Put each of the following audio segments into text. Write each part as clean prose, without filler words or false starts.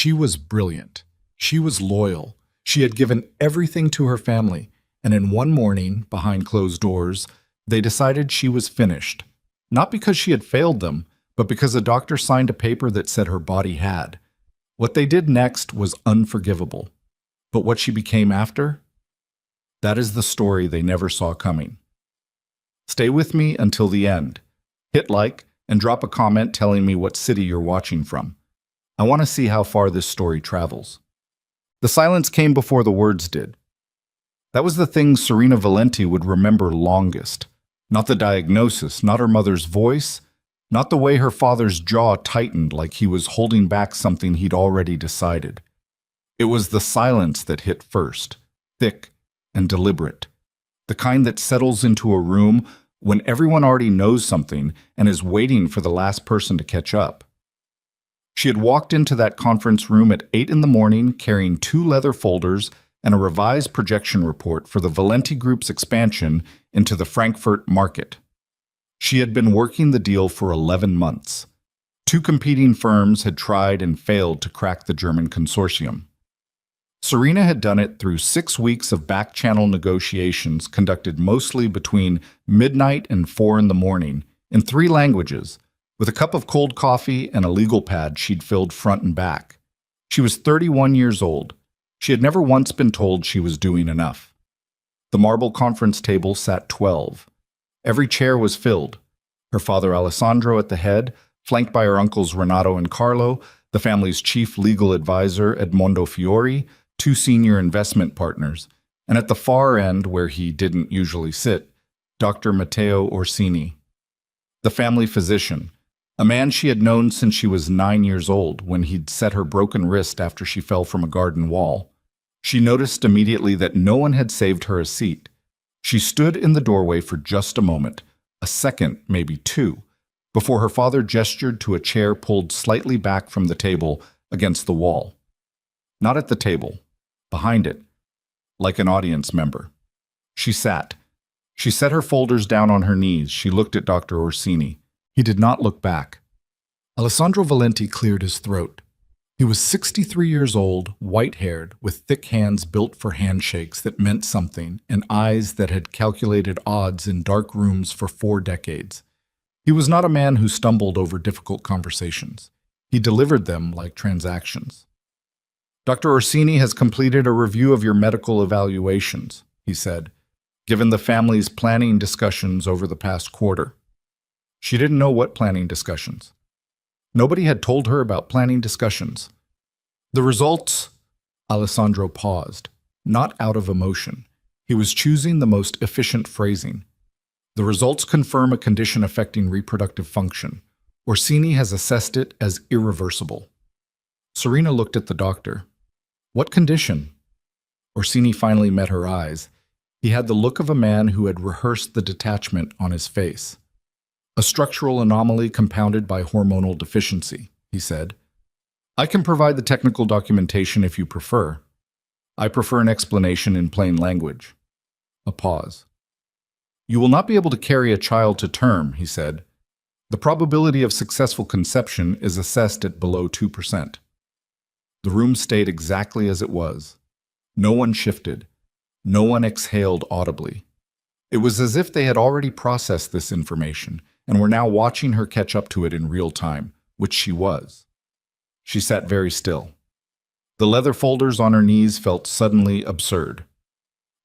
She was brilliant. She was loyal. She had given everything to her family, and in one morning, behind closed doors, they decided she was finished. Not because she had failed them, but because a doctor signed a paper that said her body had. What they did next was unforgivable. But what she became after? That is the story they never saw coming. Stay with me until the end. Hit like and drop a comment telling me what city you're watching from. I want to see how far this story travels. The silence came before the words did. That was the thing Serena Valenti would remember longest. Not the diagnosis, not her mother's voice, not the way her father's jaw tightened like he was holding back something he'd already decided. It was the silence that hit first, thick and deliberate. The kind that settles into a room when everyone already knows something and is waiting for the last person to catch up. She had walked into that conference room at 8 in the morning carrying 2 leather folders and a revised projection report for the Valenti Group's expansion into the Frankfurt market. She had been working the deal for 11 months. 2 competing firms had tried and failed to crack the German consortium. Serena had done it through 6 weeks of back-channel negotiations conducted mostly between midnight and 4 in the morning in 3 languages, with a cup of cold coffee and a legal pad she'd filled front and back. She was 31 years old. She had never once been told she was doing enough. The marble conference table sat 12. Every chair was filled. Her father Alessandro at the head, flanked by her uncles Renato and Carlo, the family's chief legal advisor Edmondo Fiori, 2 senior investment partners, and at the far end, where he didn't usually sit, Dr. Matteo Orsini, the family physician, a man she had known since she was 9 years old when he'd set her broken wrist after she fell from a garden wall. She noticed immediately that no one had saved her a seat. She stood in the doorway for just a moment, a second, maybe 2, before her father gestured to a chair pulled slightly back from the table against the wall. Not at the table, behind it, like an audience member. She sat. She set her folders down on her knees. She looked at Dr. Orsini. He did not look back. Alessandro Valenti cleared his throat. He was 63 years old, white-haired, with thick hands built for handshakes that meant something and eyes that had calculated odds in dark rooms for 4 decades. He was not a man who stumbled over difficult conversations. He delivered them like transactions. Dr. Orsini has completed a review of your medical evaluations, he said, given the family's planning discussions over the past quarter. She didn't know what planning discussions. Nobody had told her about planning discussions. The results? Alessandro paused, not out of emotion. He was choosing the most efficient phrasing. The results confirm a condition affecting reproductive function. Orsini has assessed it as irreversible. Serena looked at the doctor. What condition? Orsini finally met her eyes. He had the look of a man who had rehearsed the detachment on his face. A structural anomaly compounded by hormonal deficiency, he said. I can provide the technical documentation if you prefer. I prefer an explanation in plain language. A pause. You will not be able to carry a child to term, he said. The probability of successful conception is assessed at below 2%. The room stayed exactly as it was. No one shifted. No one exhaled audibly. It was as if they had already processed this information and were now watching her catch up to it in real time, which she was. She sat very still. The leather folders on her knees felt suddenly absurd.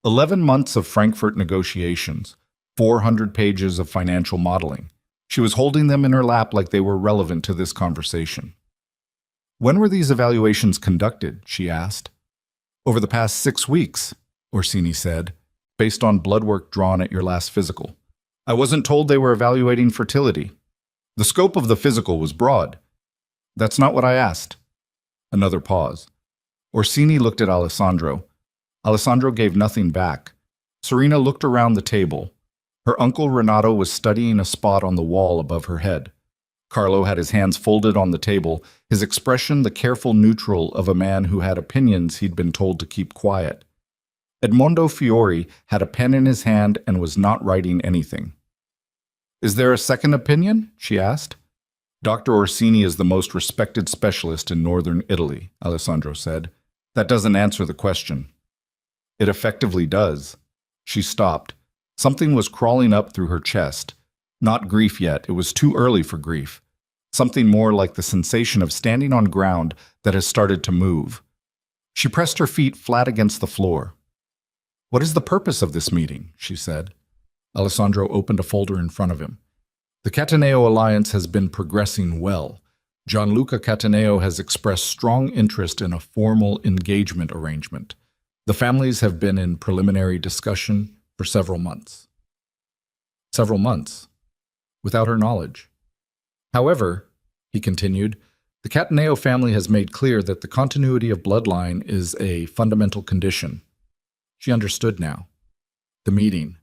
11 months of Frankfurt negotiations, 400 pages of financial modeling. She was holding them in her lap like they were relevant to this conversation. When were these evaluations conducted? She asked. Over the past 6 weeks, Orsini said, based on blood work drawn at your last physical. I wasn't told they were evaluating fertility. The scope of the physical was broad. That's not what I asked. Another pause. Orsini looked at Alessandro. Alessandro gave nothing back. Serena looked around the table. Her uncle Renato was studying a spot on the wall above her head. Carlo had his hands folded on the table, his expression the careful neutral of a man who had opinions he'd been told to keep quiet. Edmondo Fiori had a pen in his hand and was not writing anything. Is there a second opinion? She asked. Dr. Orsini is the most respected specialist in northern Italy, Alessandro said. That doesn't answer the question. It effectively does. She stopped. Something was crawling up through her chest. Not grief yet, it was too early for grief. Something more like the sensation of standing on ground that has started to move. She pressed her feet flat against the floor. What is the purpose of this meeting? She said. Alessandro opened a folder in front of him. The Cataneo alliance has been progressing well. Gianluca Cataneo has expressed strong interest in a formal engagement arrangement. The families have been in preliminary discussion for several months. Several months, without her knowledge. However, he continued, the Cataneo family has made clear that the continuity of bloodline is a fundamental condition. She understood now. The meeting,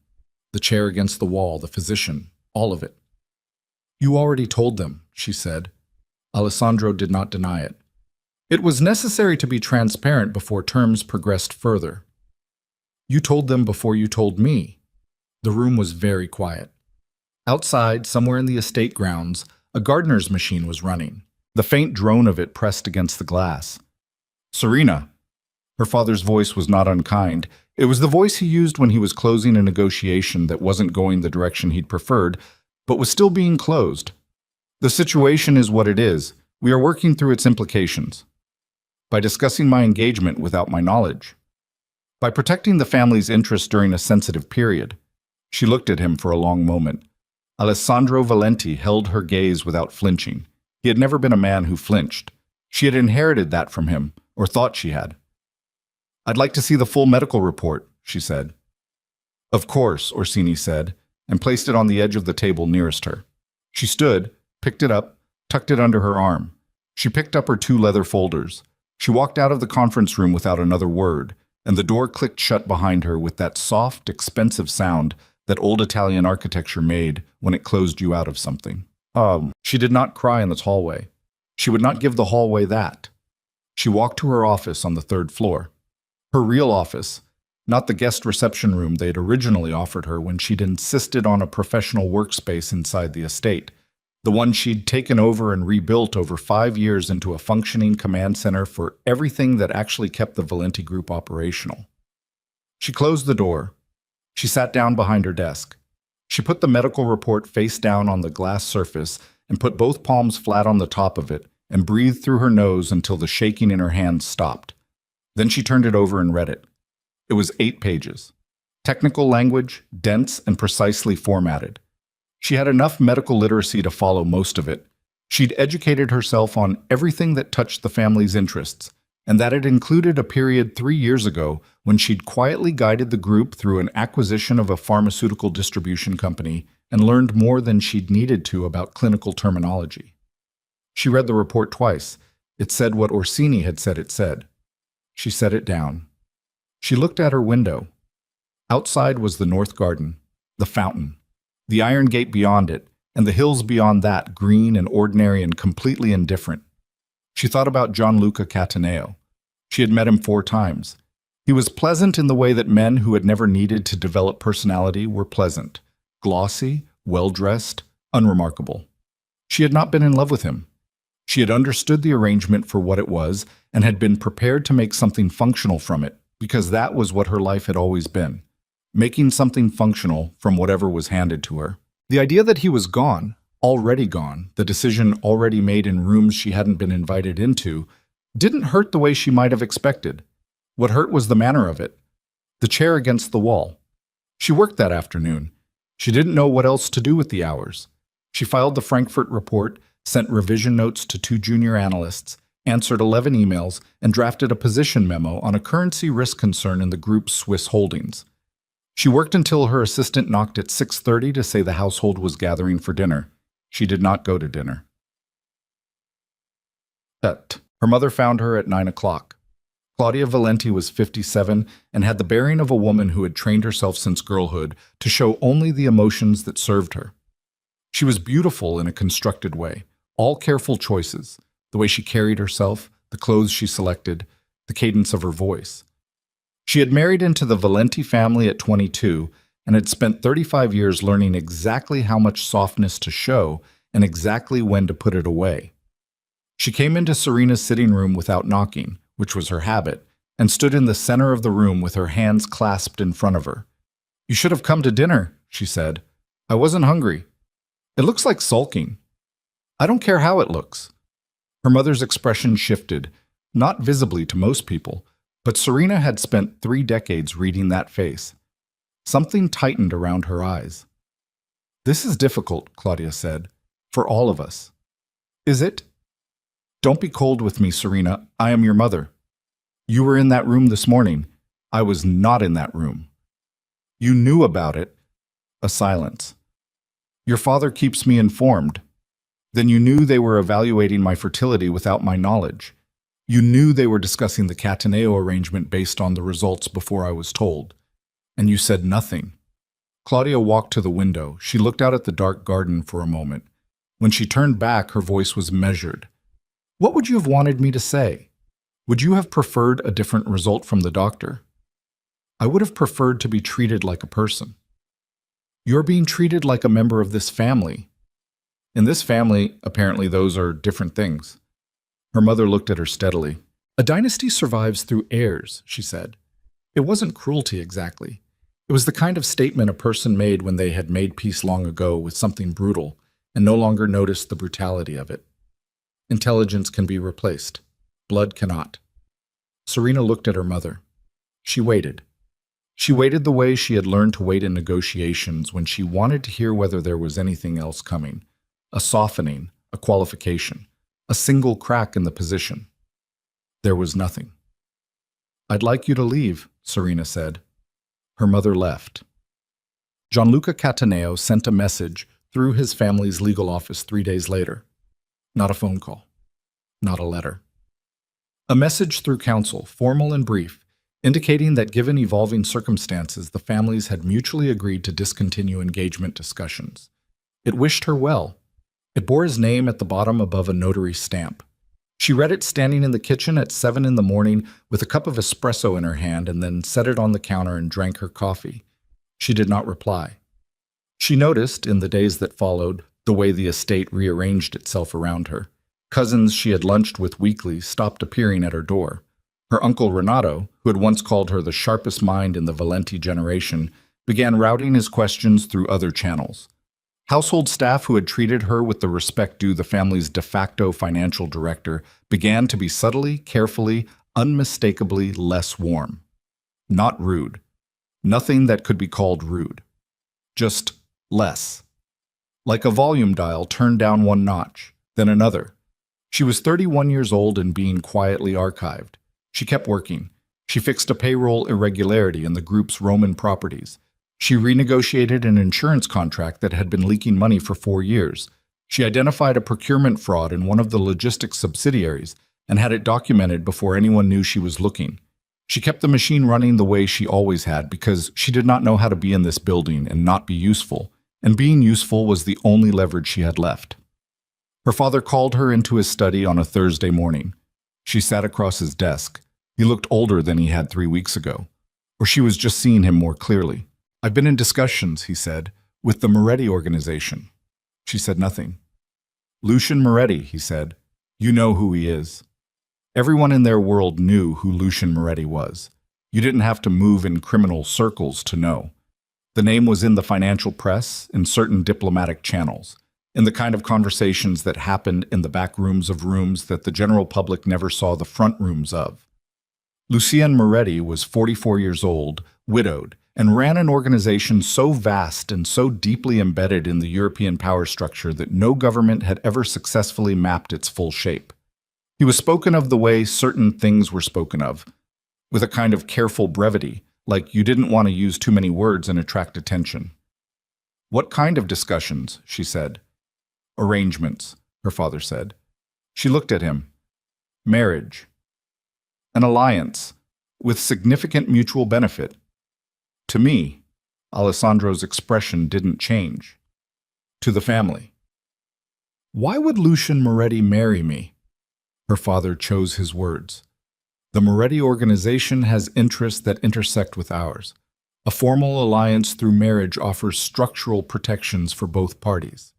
the chair against the wall, the physician, all of it. You already told them, she said. Alessandro did not deny it. It was necessary to be transparent before terms progressed further. You told them before you told me. The room was very quiet. Outside, somewhere in the estate grounds, a gardener's machine was running, the faint drone of it pressed against the glass. Serena. Her father's voice was not unkind. It was the voice he used when he was closing a negotiation that wasn't going the direction he'd preferred, but was still being closed. The situation is what it is. We are working through its implications. By discussing my engagement without my knowledge. By protecting the family's interests during a sensitive period. She looked at him for a long moment. Alessandro Valenti held her gaze without flinching. He had never been a man who flinched. She had inherited that from him, or thought she had. I'd like to see the full medical report, she said. Of course, Orsini said, and placed it on the edge of the table nearest her. She stood, picked it up, tucked it under her arm. She picked up her 2 leather folders. She walked out of the conference room without another word, and the door clicked shut behind her with that soft, expensive sound that old Italian architecture made when it closed you out of something. She did not cry in the hallway. She would not give the hallway that. She walked to her office on the 3rd floor. Her real office, not the guest reception room they had originally offered her when she'd insisted on a professional workspace inside the estate, the one she'd taken over and rebuilt over 5 years into a functioning command center for everything that actually kept the Valenti Group operational. She closed the door. She sat down behind her desk. She put the medical report face down on the glass surface and put both palms flat on the top of it and breathed through her nose until the shaking in her hands stopped. Then she turned it over and read it. It was 8 pages. Technical language, dense and precisely formatted. She had enough medical literacy to follow most of it. She'd educated herself on everything that touched the family's interests, and that it included a period 3 years ago when she'd quietly guided the group through an acquisition of a pharmaceutical distribution company and learned more than she'd needed to about clinical terminology. She read the report twice. It said what Orsini had said it said. She set it down. She looked at her window. Outside was the north garden, the fountain, the iron gate beyond it, and the hills beyond that, green and ordinary and completely indifferent. She thought about Gianluca Cataneo. She had met him 4 times. He was pleasant in the way that men who had never needed to develop personality were pleasant, glossy, well-dressed, unremarkable. She had not been in love with him. She had understood the arrangement for what it was and had been prepared to make something functional from it, because that was what her life had always been, making something functional from whatever was handed to her. The idea that he was gone, already gone, the decision already made in rooms she hadn't been invited into, didn't hurt the way she might have expected. What hurt was the manner of it. The chair against the wall. She worked that afternoon. She didn't know what else to do with the hours. She filed the Frankfurt report, sent revision notes to 2 junior analysts, answered 11 emails, and drafted a position memo on a currency risk concern in the group's Swiss holdings. She worked until her assistant knocked at 6:30 to say the household was gathering for dinner. She did not go to dinner. Her mother found her at 9 o'clock. Claudia Valenti was 57 and had the bearing of a woman who had trained herself since girlhood to show only the emotions that served her. She was beautiful in a constructed way, all careful choices, the way she carried herself, the clothes she selected, the cadence of her voice. She had married into the Valenti family at 22 and had spent 35 years learning exactly how much softness to show and exactly when to put it away. She came into Serena's sitting room without knocking, which was her habit, and stood in the center of the room with her hands clasped in front of her. "You should have come to dinner," she said. "I wasn't hungry. It looks like sulking." "I don't care how it looks." Her mother's expression shifted, not visibly to most people, but Serena had spent 3 decades reading that face. Something tightened around her eyes. "This is difficult," Claudia said, "for all of us." "Is it?" "Don't be cold with me, Serena. I am your mother. You were in that room this morning. I was not in that room. You knew about it." A silence. "Your father keeps me informed. Then you knew they were evaluating my fertility without my knowledge. You knew they were discussing the Cataneo arrangement based on the results before I was told. And you said nothing." Claudia walked to the window. She looked out at the dark garden for a moment. When she turned back, her voice was measured. "What would you have wanted me to say? Would you have preferred a different result from the doctor?" "I would have preferred to be treated like a person." "You're being treated like a member of this family." "In this family, apparently those are different things." Her mother looked at her steadily. "A dynasty survives through heirs," she said. It wasn't cruelty exactly. It was the kind of statement a person made when they had made peace long ago with something brutal and no longer noticed the brutality of it. Intelligence can be replaced. Blood cannot. Serena looked at her mother. She waited. She waited the way she had learned to wait in negotiations when she wanted to hear whether there was anything else coming. A softening, a qualification, a single crack in the position. There was nothing. "I'd like you to leave," Serena said. Her mother left. Gianluca Cataneo sent a message through his family's legal office 3 days later. Not a phone call. Not a letter. A message through counsel, formal and brief, indicating that given evolving circumstances, the families had mutually agreed to discontinue engagement discussions. It wished her well. It bore his name at the bottom above a notary stamp. She read it standing in the kitchen at 7 in the morning with a cup of espresso in her hand and then set it on the counter and drank her coffee. She did not reply. She noticed, in the days that followed, the way the estate rearranged itself around her. Cousins she had lunched with weekly stopped appearing at her door. Her uncle Renato, who had once called her the sharpest mind in the Valenti generation, began routing his questions through other channels. Household staff who had treated her with the respect due the family's de facto financial director began to be subtly, carefully, unmistakably less warm. Not rude. Nothing that could be called rude. Just less. Like a volume dial turned down one notch, then another. She was 31 years old and being quietly archived. She kept working. She fixed a payroll irregularity in the group's Roman properties. She renegotiated an insurance contract that had been leaking money for 4 years. She identified a procurement fraud in one of the logistics subsidiaries and had it documented before anyone knew she was looking. She kept the machine running the way she always had because she did not know how to be in this building and not be useful, and being useful was the only leverage she had left. Her father called her into his study on a Thursday morning. She sat across his desk. He looked older than he had 3 weeks ago. Or she was just seeing him more clearly. "I've been in discussions," he said, "with the Moretti organization." She said nothing. "Lucian Moretti," he said. "You know who he is." Everyone in their world knew who Lucian Moretti was. You didn't have to move in criminal circles to know. The name was in the financial press, in certain diplomatic channels, in the kind of conversations that happened in the back rooms of rooms that the general public never saw the front rooms of. Lucian Moretti was 44 years old, widowed, and ran an organization so vast and so deeply embedded in the European power structure that no government had ever successfully mapped its full shape. He was spoken of the way certain things were spoken of, with a kind of careful brevity, like you didn't want to use too many words and attract attention. "What kind of discussions?" she said. "Arrangements," her father said. She looked at him. "Marriage. An alliance, with significant mutual benefit." To me, Alessandro's expression didn't change. To the family. "Why would Lucian Moretti marry me?" Her father chose his words. "The Moretti organization has interests that intersect with ours. A formal alliance through marriage offers structural protections for both parties."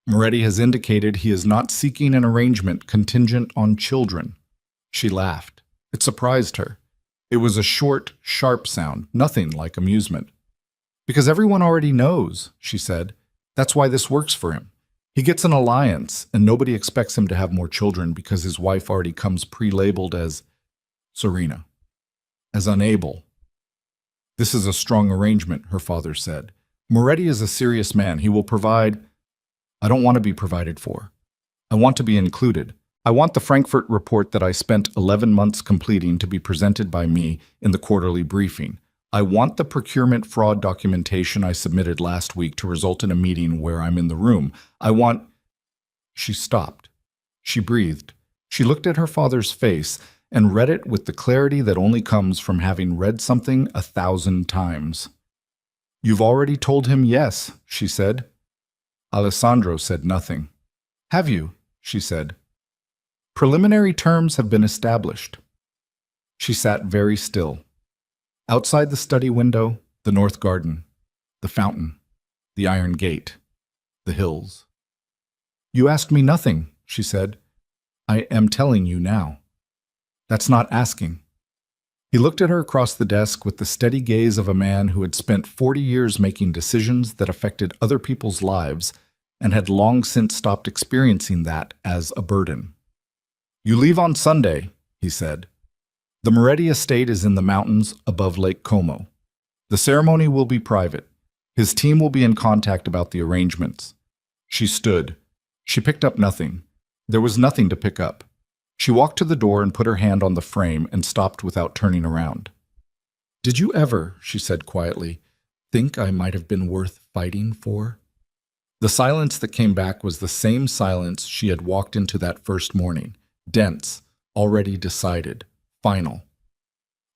Moretti has indicated he is not seeking an arrangement contingent on children. She laughed. It surprised her. It was a short, sharp sound, nothing like amusement. Because everyone already knows, she said. That's why this works for him. He gets an alliance, and nobody expects him to have more children because his wife already comes pre-labeled as Serena, as unable. This is a strong arrangement, her father said. Moretti is a serious man. He will provide. I don't want to be provided for. I want to be included. I want the Frankfurt report that I spent 11 months completing to be presented by me in the quarterly briefing. I want the procurement fraud documentation I submitted last week to result in a meeting where I'm in the room. I want. She stopped. She breathed. She looked at her father's face and read it with the clarity that only comes from having read something 1,000 times. You've already told him yes, she said. Alessandro said nothing. Have you? She said. Preliminary terms have been established. She sat very still. Outside the study window, the north garden, the fountain, the iron gate, the hills. You asked me nothing, she said. I am telling you now. That's not asking. He looked at her across the desk with the steady gaze of a man who had spent 40 years making decisions that affected other people's lives and had long since stopped experiencing that as a burden. You leave on Sunday, he said. The Moretti estate is in the mountains above Lake Como. The ceremony will be private. His team will be in contact about the arrangements. She stood. She picked up nothing. There was nothing to pick up. She walked to the door and put her hand on the frame and stopped without turning around. Did you ever, she said quietly, think I might have been worth fighting for? The silence that came back was the same silence she had walked into that first morning, dense, already decided, final.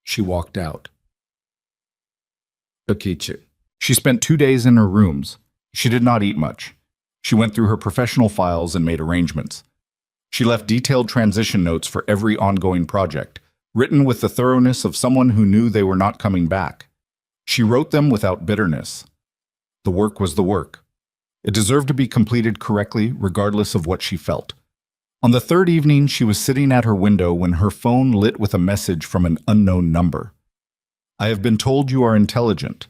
She walked out. She spent 2 days in her rooms. She did not eat much. She went through her professional files and made arrangements. She left detailed transition notes for every ongoing project, written with the thoroughness of someone who knew they were not coming back. She wrote them without bitterness. The work was the work. It deserved to be completed correctly, regardless of what she felt. On the third evening, she was sitting at her window when her phone lit with a message from an unknown number. I have been told you are intelligent.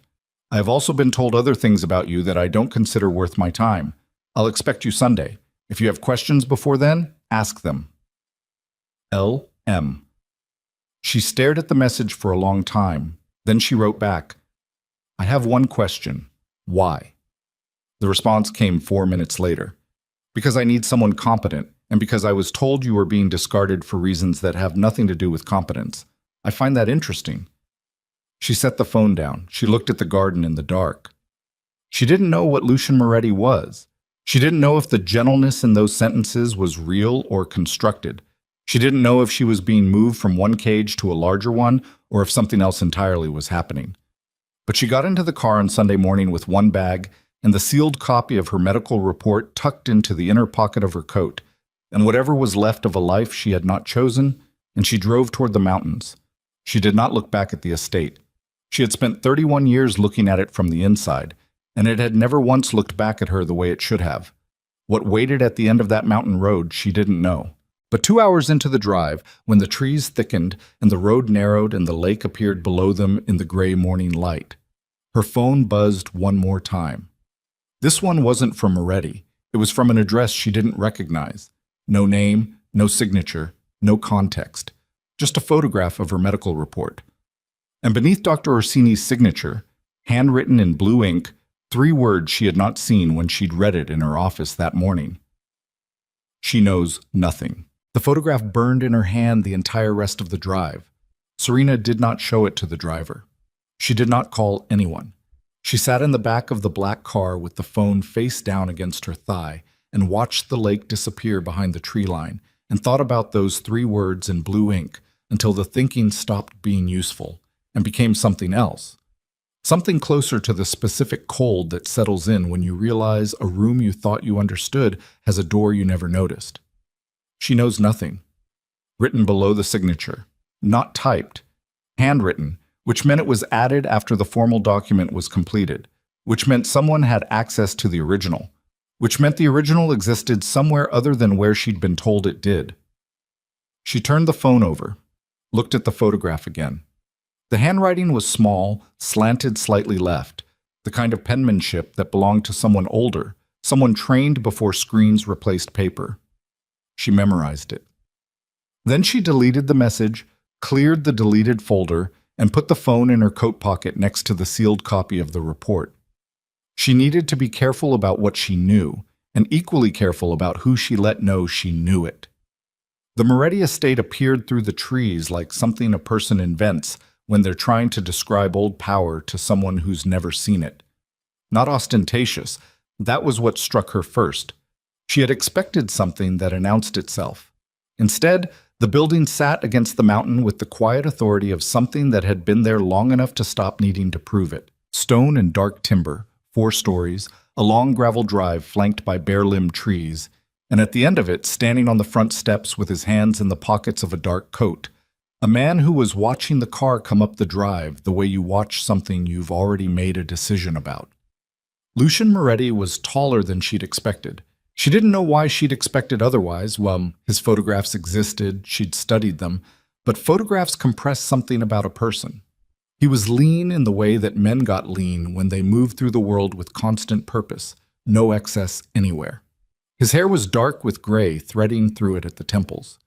I have also been told other things about you that I don't consider worth my time. I'll expect you Sunday. If you have questions before then, ask them. L.M. She stared at the message for a long time. Then she wrote back, I have one question. Why? The response came 4 minutes later. Because I need someone competent, and because I was told you were being discarded for reasons that have nothing to do with competence. I find that interesting. She set the phone down. She looked at the garden in the dark. She didn't know what Lucian Moretti was. She didn't know if the gentleness in those sentences was real or constructed. She didn't know if she was being moved from one cage to a larger one or if something else entirely was happening. But she got into the car on Sunday morning with one bag and the sealed copy of her medical report tucked into the inner pocket of her coat, and whatever was left of a life she had not chosen, and she drove toward the mountains. She did not look back at the estate. She had spent 31 years looking at it from the inside, and it had never once looked back at her the way it should have. What waited at the end of that mountain road she didn't know. But 2 hours into the drive, when the trees thickened and the road narrowed and the lake appeared below them in the gray morning light, her phone buzzed one more time. This one wasn't from Moretti. It was from an address she didn't recognize. No name, no signature, no context. Just a photograph of her medical report. And beneath Dr. Orsini's signature, handwritten in blue ink, 3 words she had not seen when she'd read it in her office that morning. She knows nothing. The photograph burned in her hand the entire rest of the drive. Serena did not show it to the driver. She did not call anyone. She sat in the back of the black car with the phone face down against her thigh and watched the lake disappear behind the tree line and thought about those 3 words in blue ink until the thinking stopped being useful and became something else. Something closer to the specific cold that settles in when you realize a room you thought you understood has a door you never noticed. She knows nothing. Written below the signature. Not typed. Handwritten, which meant it was added after the formal document was completed, which meant someone had access to the original. which meant the original existed somewhere other than where she'd been told it did. She turned the phone over, looked at the photograph again. The handwriting was small, slanted slightly left, the kind of penmanship that belonged to someone older, someone trained before screens replaced paper. She memorized it. Then she deleted the message, cleared the deleted folder, and put the phone in her coat pocket next to the sealed copy of the report. She needed to be careful about what she knew, and equally careful about who she let know she knew it. The Moretti estate appeared through the trees like something a person invents when they're trying to describe old power to someone who's never seen it. Not ostentatious, that was what struck her first. She had expected something that announced itself. Instead, the building sat against the mountain with the quiet authority of something that had been there long enough to stop needing to prove it. Stone and dark timber, 4 stories, a long gravel drive flanked by bare-limbed trees, and at the end of it, standing on the front steps with his hands in the pockets of a dark coat, a man who was watching the car come up the drive the way you watch something you've already made a decision about. Lucian Moretti was taller than she'd expected. She didn't know why she'd expected otherwise. Well, his photographs existed, she'd studied them, but photographs compress something about a person. He was lean in the way that men got lean when they moved through the world with constant purpose, no excess anywhere. His hair was dark with gray threading through it at the temples.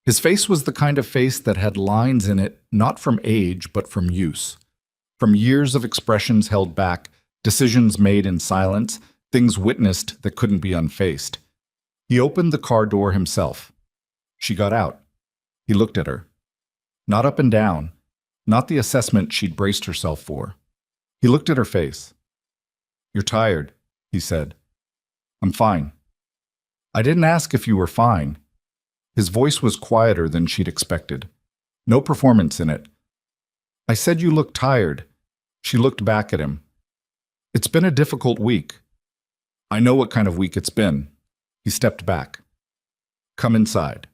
His face was the kind of face that had lines in it not from age but from use. From years of expressions held back, decisions made in silence, things witnessed that couldn't be unfaced. He opened the car door himself. She got out. He looked at her. Not up and down, not the assessment she'd braced herself for. He looked at her face. "You're tired," he said. "I'm fine." "I didn't ask if you were fine." His voice was quieter than she'd expected. No performance in it. "I said you looked tired." She looked back at him. "It's been a difficult week." "I know what kind of week it's been." He stepped back. "Come inside."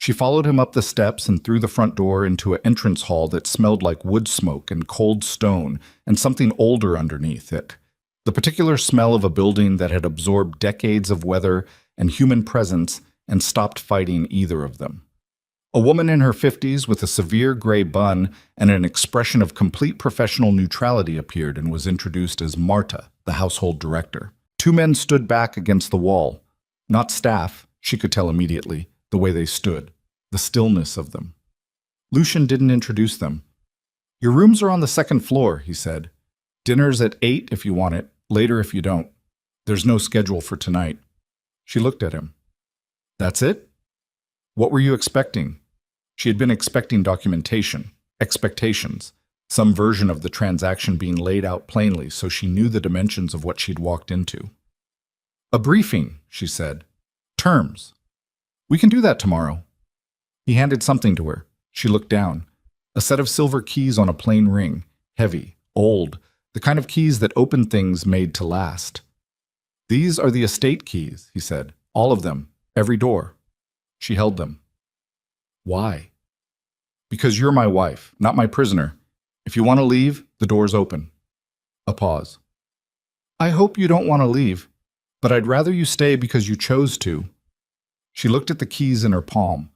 She followed him up the steps and through the front door into an entrance hall that smelled like wood smoke and cold stone and something older underneath it. The particular smell of a building that had absorbed decades of weather and human presence and stopped fighting either of them. A woman in her 50s with a severe gray bun and an expression of complete professional neutrality appeared and was introduced as Marta, the household director. 2 men stood back against the wall. Not staff, she could tell immediately, the way they stood, the stillness of them. Lucian didn't introduce them. "Your rooms are on the 2nd floor," he said. "Dinner's at 8 if you want it, later if you don't. There's no schedule for tonight." She looked at him. "That's it? What were you expecting?" She had been expecting documentation, expectations, some version of the transaction being laid out plainly so she knew the dimensions of what she'd walked into. "A briefing," she said. "Terms. We can do that tomorrow." He handed something to her. She looked down. A set of silver keys on a plain ring, heavy, old, the kind of keys that open things made to last. "These are the estate keys," he said. "All of them. Every door." She held them. "Why?" "Because you're my wife, not my prisoner. If you want to leave, the door's open." A pause. "I hope you don't want to leave, but I'd rather you stay because you chose to." She looked at the keys in her palm.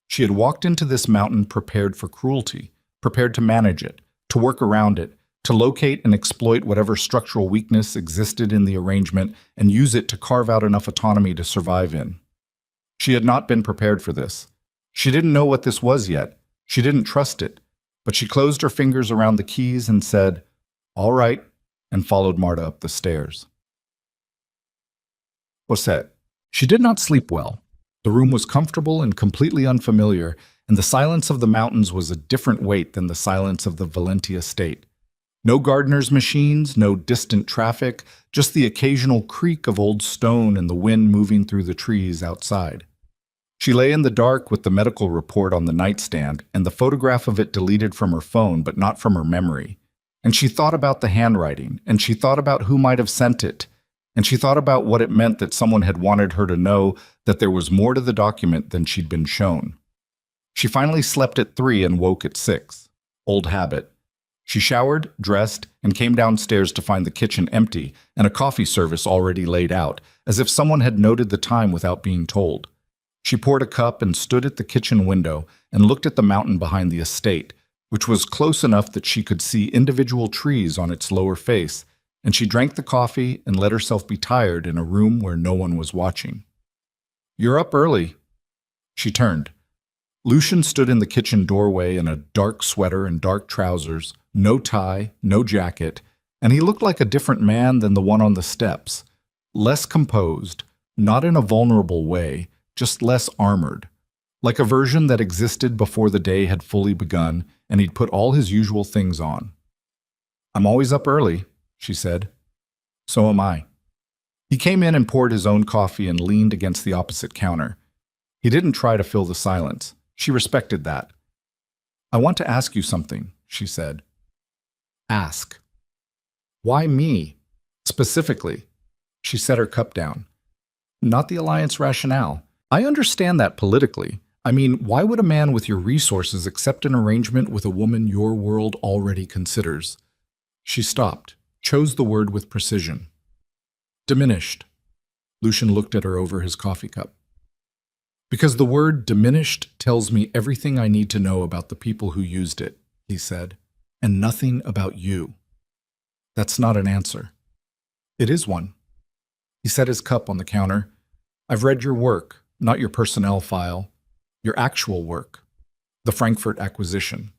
She had walked into this mountain prepared for cruelty, prepared to manage it, to work around it, to locate and exploit whatever structural weakness existed in the arrangement and use it to carve out enough autonomy to survive in. She had not been prepared for this. She didn't know what this was yet. She didn't trust it. But she closed her fingers around the keys and said, "All right," and followed Marta up the stairs. Cosette. She did not sleep well. The room was comfortable and completely unfamiliar, and the silence of the mountains was a different weight than the silence of the Valenti estate. No gardener's machines, no distant traffic, just the occasional creak of old stone and the wind moving through the trees outside. She lay in the dark with the medical report on the nightstand and the photograph of it deleted from her phone but not from her memory. And she thought about the handwriting, and she thought about who might have sent it, and she thought about what it meant that someone had wanted her to know that there was more to the document than she'd been shown. She finally slept at 3 and woke at 6. Old habit. She showered, dressed, and came downstairs to find the kitchen empty and a coffee service already laid out, as if someone had noted the time without being told. She poured a cup and stood at the kitchen window and looked at the mountain behind the estate, which was close enough that she could see individual trees on its lower face, and she drank the coffee and let herself be tired in a room where no one was watching. "You're up early." She turned. Lucian stood in the kitchen doorway in a dark sweater and dark trousers, no tie, no jacket, and he looked like a different man than the one on the steps. Less composed, not in a vulnerable way, just less armored. Like a version that existed before the day had fully begun and he'd put all his usual things on. "I'm always up early," she said. "So am I." He came in and poured his own coffee and leaned against the opposite counter. He didn't try to fill the silence. She respected that. "I want to ask you something," she said. "Ask." "Why me? Specifically?" She set her cup down. "Not the alliance rationale. I understand that politically. I mean, why would a man with your resources accept an arrangement with a woman your world already considers?" She stopped, chose the word with precision. "Diminished." Lucian looked at her over his coffee cup. "Because the word diminished tells me everything I need to know about the people who used it," he said, "and nothing about you." "That's not an answer." "It is one." He set his cup on the counter. "I've read your work, not your personnel file. Your actual work. The Frankfurt acquisition.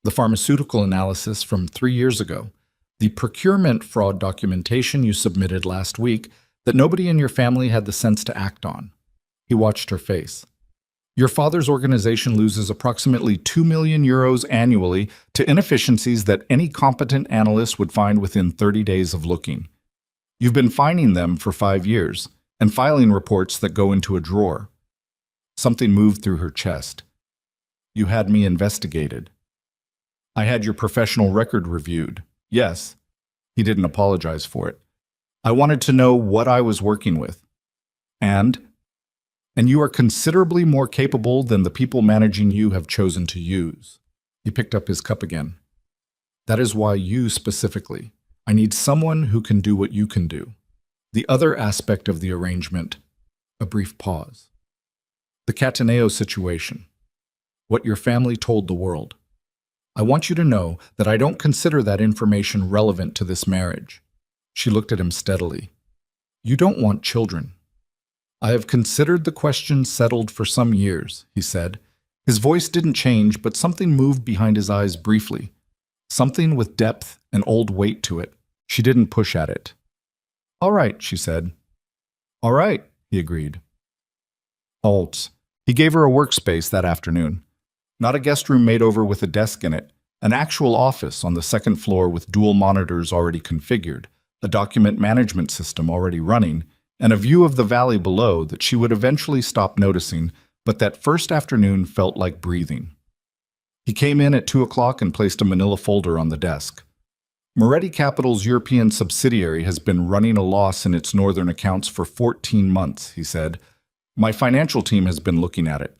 The pharmaceutical analysis from 3 years ago. The procurement fraud documentation you submitted last week that nobody in your family had the sense to act on." He watched her face. "Your father's organization loses approximately 2 million euros annually to inefficiencies that any competent analyst would find within 30 days of looking. You've been finding them for 5 years and filing reports that go into a drawer." Something moved through her chest. "You had me investigated." "I had your professional record reviewed. Yes." He didn't apologize for it. "I wanted to know what I was working with." And you are considerably more capable than the people managing you have chosen to use." He picked up his cup again. "That is why you specifically. I need someone who can do what you can do. The other aspect of the arrangement." A brief pause. "The Cataneo situation. What your family told the world. I want you to know that I don't consider that information relevant to this marriage." She looked at him steadily. "You don't want children." "I have considered the question settled for some years," he said. His voice didn't change, but something moved behind his eyes briefly. Something with depth and old weight to it. She didn't push at it. "All right," she said. "All right," he agreed. Alt. He gave her a workspace that afternoon. Not a guest room made over with a desk in it, an actual office on the second floor with dual monitors already configured, a document management system already running, and a view of the valley below that she would eventually stop noticing, but that first afternoon felt like breathing. He came in at 2 o'clock and placed a manila folder on the desk. "Moretti Capital's European subsidiary has been running a loss in its northern accounts for 14 months, he said. "My financial team has been looking at it.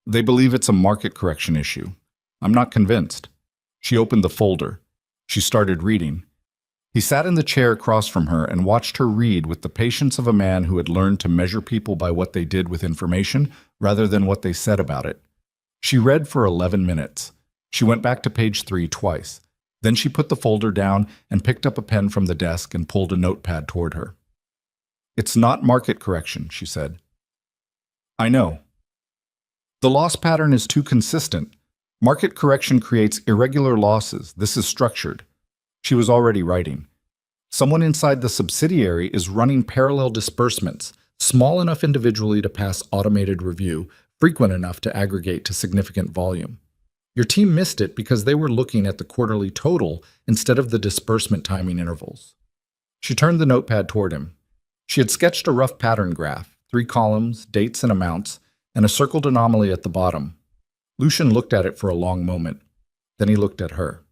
They believe it's a market correction issue. I'm not convinced." She opened the folder. She started reading. He sat in the chair across from her and watched her read with the patience of a man who had learned to measure people by what they did with information rather than what they said about it. She read for 11 minutes. She went back to page 3 twice. Then she put the folder down and picked up a pen from the desk and pulled a notepad toward her. "It's not market correction," she said. "I know. The loss pattern is too consistent. Market correction creates irregular losses. This is structured." She was already writing. "Someone inside the subsidiary is running parallel disbursements, small enough individually to pass automated review, frequent enough to aggregate to significant volume. Your team missed it because they were looking at the quarterly total instead of the disbursement timing intervals." She turned the notepad toward him. She had sketched a rough pattern graph, 3 columns, dates and amounts, and a circled anomaly at the bottom. Lucian looked at it for a long moment. Then he looked at her.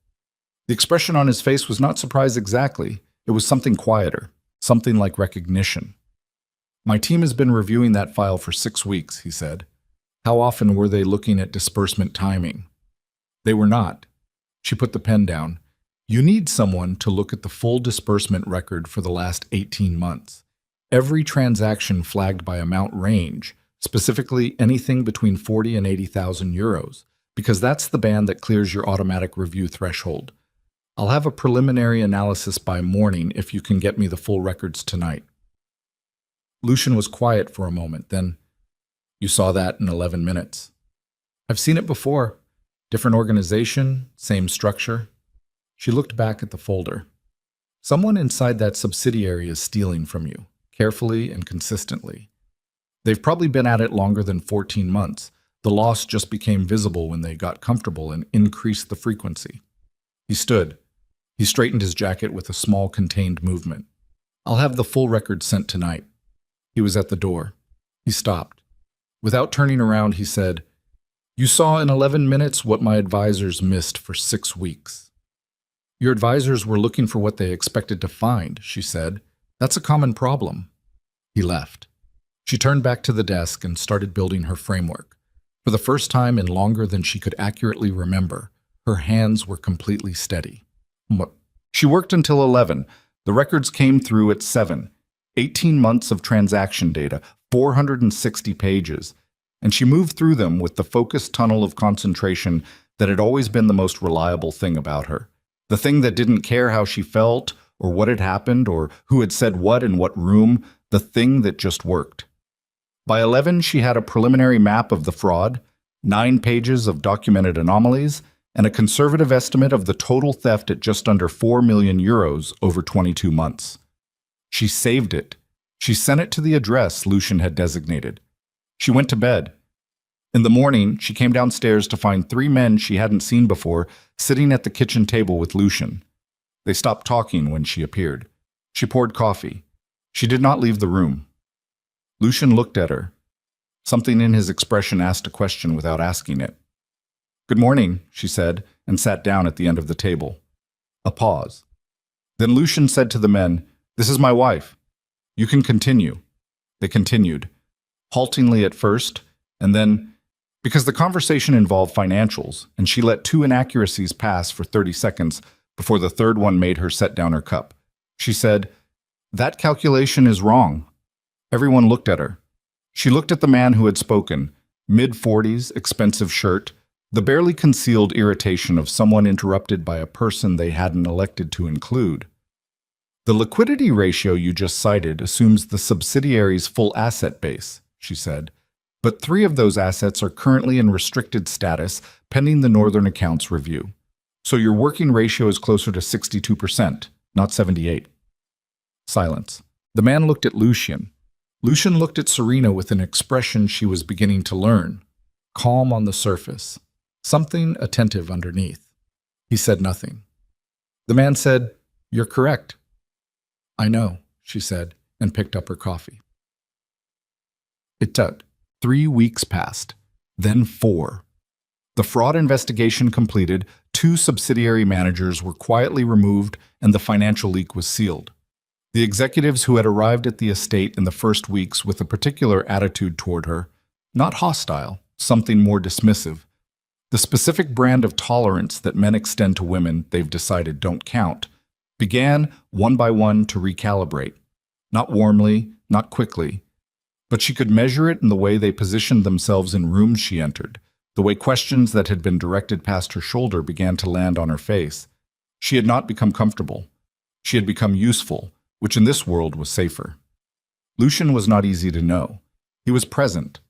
The expression on his face was not surprise exactly. It was something quieter, something like recognition. "My team has been reviewing that file for 6 weeks, he said. "How often were they looking at disbursement timing?" "They were not." She put the pen down. You need someone to look at the full disbursement record for the last 18 months. Every transaction flagged by amount range, specifically anything between 40 and 80,000 euros, because that's the band that clears your automatic review threshold. I'll have a preliminary analysis by morning if you can get me the full records tonight. Lucian was quiet for a moment, then, "You saw that in 11 minutes. I've seen it before. Different organization, same structure." She looked back at the folder. "Someone inside that subsidiary is stealing from you, carefully and consistently. They've probably been at it longer than 14 months. The loss just became visible when they got comfortable and increased the frequency." He stood. He straightened his jacket with a small, contained movement. "I'll have the full record sent tonight." He was at the door. He stopped. Without turning around, he said, "You saw in 11 minutes what my advisors missed for 6 weeks." "Your advisors were looking for what they expected to find," she said. "That's a common problem." He left. She turned back to the desk and started building her framework. For the first time in longer than she could accurately remember, her hands were completely steady. She worked until 11. The records came through at 7. 18 months of transaction data, 460 pages. And she moved through them with the focused tunnel of concentration that had always been the most reliable thing about her. The thing that didn't care how she felt, or what had happened, or who had said what in what room, the thing that just worked. By 11, she had a preliminary map of the fraud, 9 pages of documented anomalies, and a conservative estimate of the total theft at just under 4 million euros over 22 months. She saved it. She sent it to the address Lucian had designated. She went to bed. In the morning, she came downstairs to find 3 men she hadn't seen before sitting at the kitchen table with Lucian. They stopped talking when she appeared. She poured coffee. She did not leave the room. Lucian looked at her. Something in his expression asked a question without asking it. "Good morning," she said, and sat down at the end of the table. A pause. Then Lucian said to the men, "This is my wife. You can continue." They continued, haltingly at first, and then, because the conversation involved financials, and she let 2 inaccuracies pass for 30 seconds before the third one made her set down her cup. She said, "That calculation is wrong." Everyone looked at her. She looked at the man who had spoken, mid-40s, expensive shirt, the barely concealed irritation of someone interrupted by a person they hadn't elected to include. "The liquidity ratio you just cited assumes the subsidiary's full asset base," she said, "but 3 of those assets are currently in restricted status pending the Northern Accounts review. So your working ratio is closer to 62%, not 78. Silence. The man looked at Lucian. Lucian looked at Serena with an expression she was beginning to learn, calm on the surface, something attentive underneath. He said nothing. The man said, "You're correct." "I know," she said, and picked up her coffee. It took 3 weeks passed, then 4. The fraud investigation completed, 2 subsidiary managers were quietly removed, and the financial leak was sealed. The executives who had arrived at the estate in the first weeks with a particular attitude toward her, not hostile, something more dismissive, the specific brand of tolerance that men extend to women they've decided don't count, began one by one to recalibrate, not warmly, not quickly, but she could measure it in the way they positioned themselves in rooms she entered, the way questions that had been directed past her shoulder began to land on her face. She had not become comfortable. She had become useful, which in this world was safer. Lucian was not easy to know. He was present.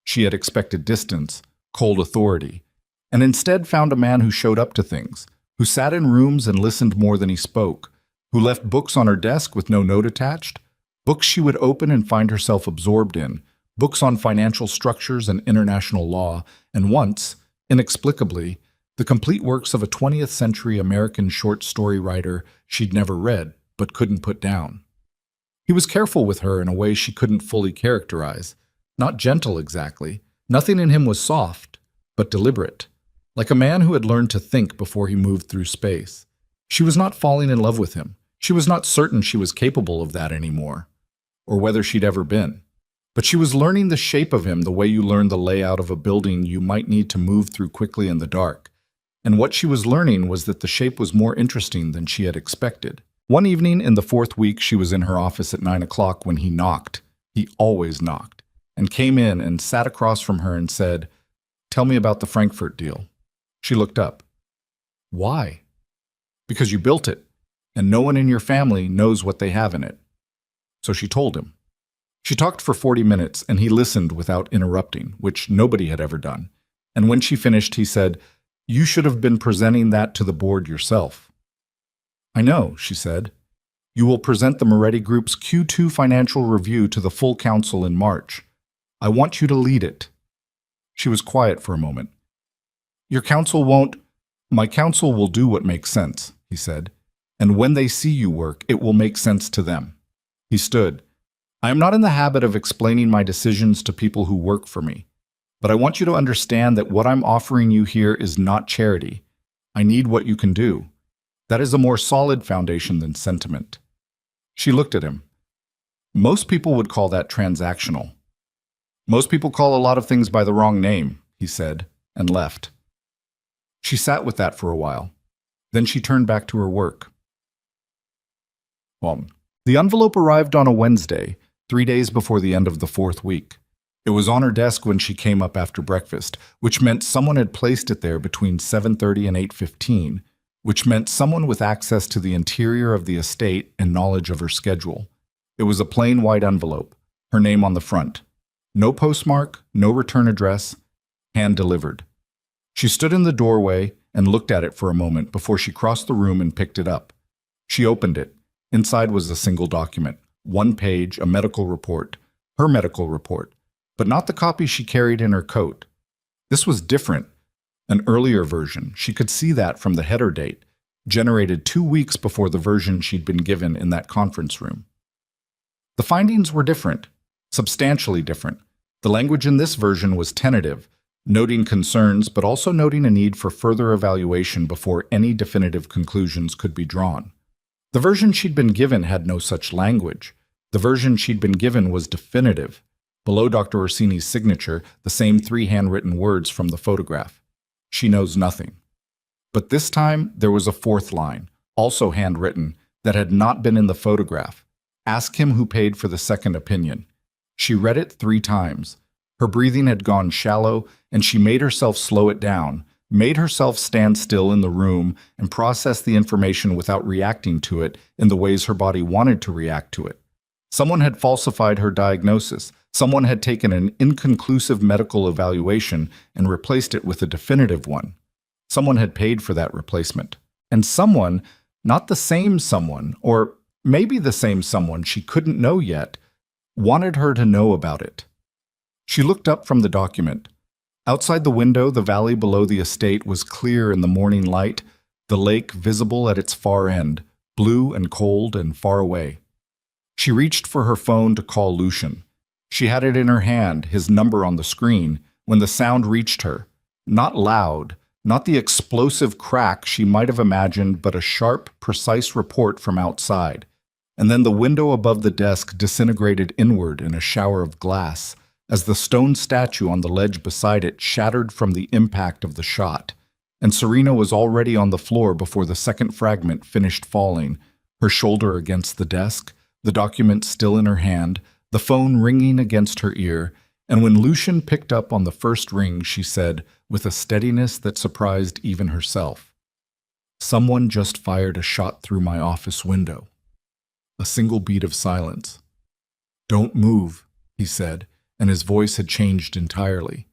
She had expected distance, cold authority, and instead found a man who showed up to things, who sat in rooms and listened more than he spoke, who left books on her desk with no note attached, books she would open and find herself absorbed in, books on financial structures and international law, and once, inexplicably, the complete works of a 20th century American short story writer she'd never read but couldn't put down. He was careful with her in a way she couldn't fully characterize, not gentle exactly. Nothing in him was soft, but deliberate, like a man who had learned to think before he moved through space. She was not falling in love with him. She was not certain she was capable of that anymore, or whether she'd ever been. But she was learning the shape of him the way you learn the layout of a building you might need to move through quickly in the dark. And what she was learning was that the shape was more interesting than she had expected. One evening in the 4th week, she was in her office at 9 o'clock when he knocked. He always knocked, and came in and sat across from her and said, "Tell me about the Frankfurt deal." She looked up. "Why?" "Because you built it, and no one in your family knows what they have in it." So she told him. She talked for 40 minutes, and he listened without interrupting, which nobody had ever done. And when she finished, he said, "You should have been presenting that to the board yourself." "I know," she said. "You will present the Moretti Group's Q2 financial review to the full council in March. I want you to lead it." She was quiet for a moment. "Your council won't—" "My council will do what makes sense," he said. "And when they see you work, it will make sense to them." He stood. "I am not in the habit of explaining my decisions to people who work for me. But I want you to understand that what I'm offering you here is not charity. I need what you can do. That is a more solid foundation than sentiment." She looked at him. "Most people would call that transactional." "Most people call a lot of things by the wrong name," he said, and left. She sat with that for a while. Then she turned back to her work. The envelope arrived on a Wednesday, 3 days before the end of the 4th week. It was on her desk when she came up after breakfast, which meant someone had placed it there between 7:30 and 8:15, which meant someone with access to the interior of the estate and knowledge of her schedule. It was a plain white envelope, her name on the front. No postmark, no return address, hand-delivered. She stood in the doorway and looked at it for a moment before she crossed the room and picked it up. She opened it. Inside was a single document, 1 page, a medical report, her medical report, but not the copy she carried in her coat. This was different, an earlier version. She could see that from the header date, generated 2 weeks before the version she'd been given in that conference room. The findings were different, substantially different. The language in this version was tentative, noting concerns but also noting a need for further evaluation before any definitive conclusions could be drawn. The version she'd been given had no such language. The version she'd been given was definitive. Below Dr. Orsini's signature, the same 3 handwritten words from the photograph. She knows nothing. But this time, there was a 4th line, also handwritten, that had not been in the photograph. Ask him who paid for the second opinion. She read it 3 times. Her breathing had gone shallow, and she made herself slow it down, made herself stand still in the room and process the information without reacting to it in the ways her body wanted to react to it. Someone had falsified her diagnosis. Someone had taken an inconclusive medical evaluation and replaced it with a definitive one. Someone had paid for that replacement. And someone, not the same someone, or maybe the same someone she couldn't know yet, wanted her to know about it. She looked up from the document. Outside the window, the valley below the estate was clear in the morning light, the lake visible at its far end, blue and cold and far away. She reached for her phone to call Lucian. She had it in her hand, his number on the screen, when the sound reached her. Not loud, not the explosive crack she might have imagined, but a sharp, precise report from outside. And then the window above the desk disintegrated inward in a shower of glass, as the stone statue on the ledge beside it shattered from the impact of the shot. And Serena was already on the floor before the second fragment finished falling, her shoulder against the desk, the document still in her hand, the phone ringing against her ear, and when Lucian picked up on the first ring, she said, with a steadiness that surprised even herself, "Someone just fired a shot through my office window." A single beat of silence. "Don't move," he said, and his voice had changed entirely.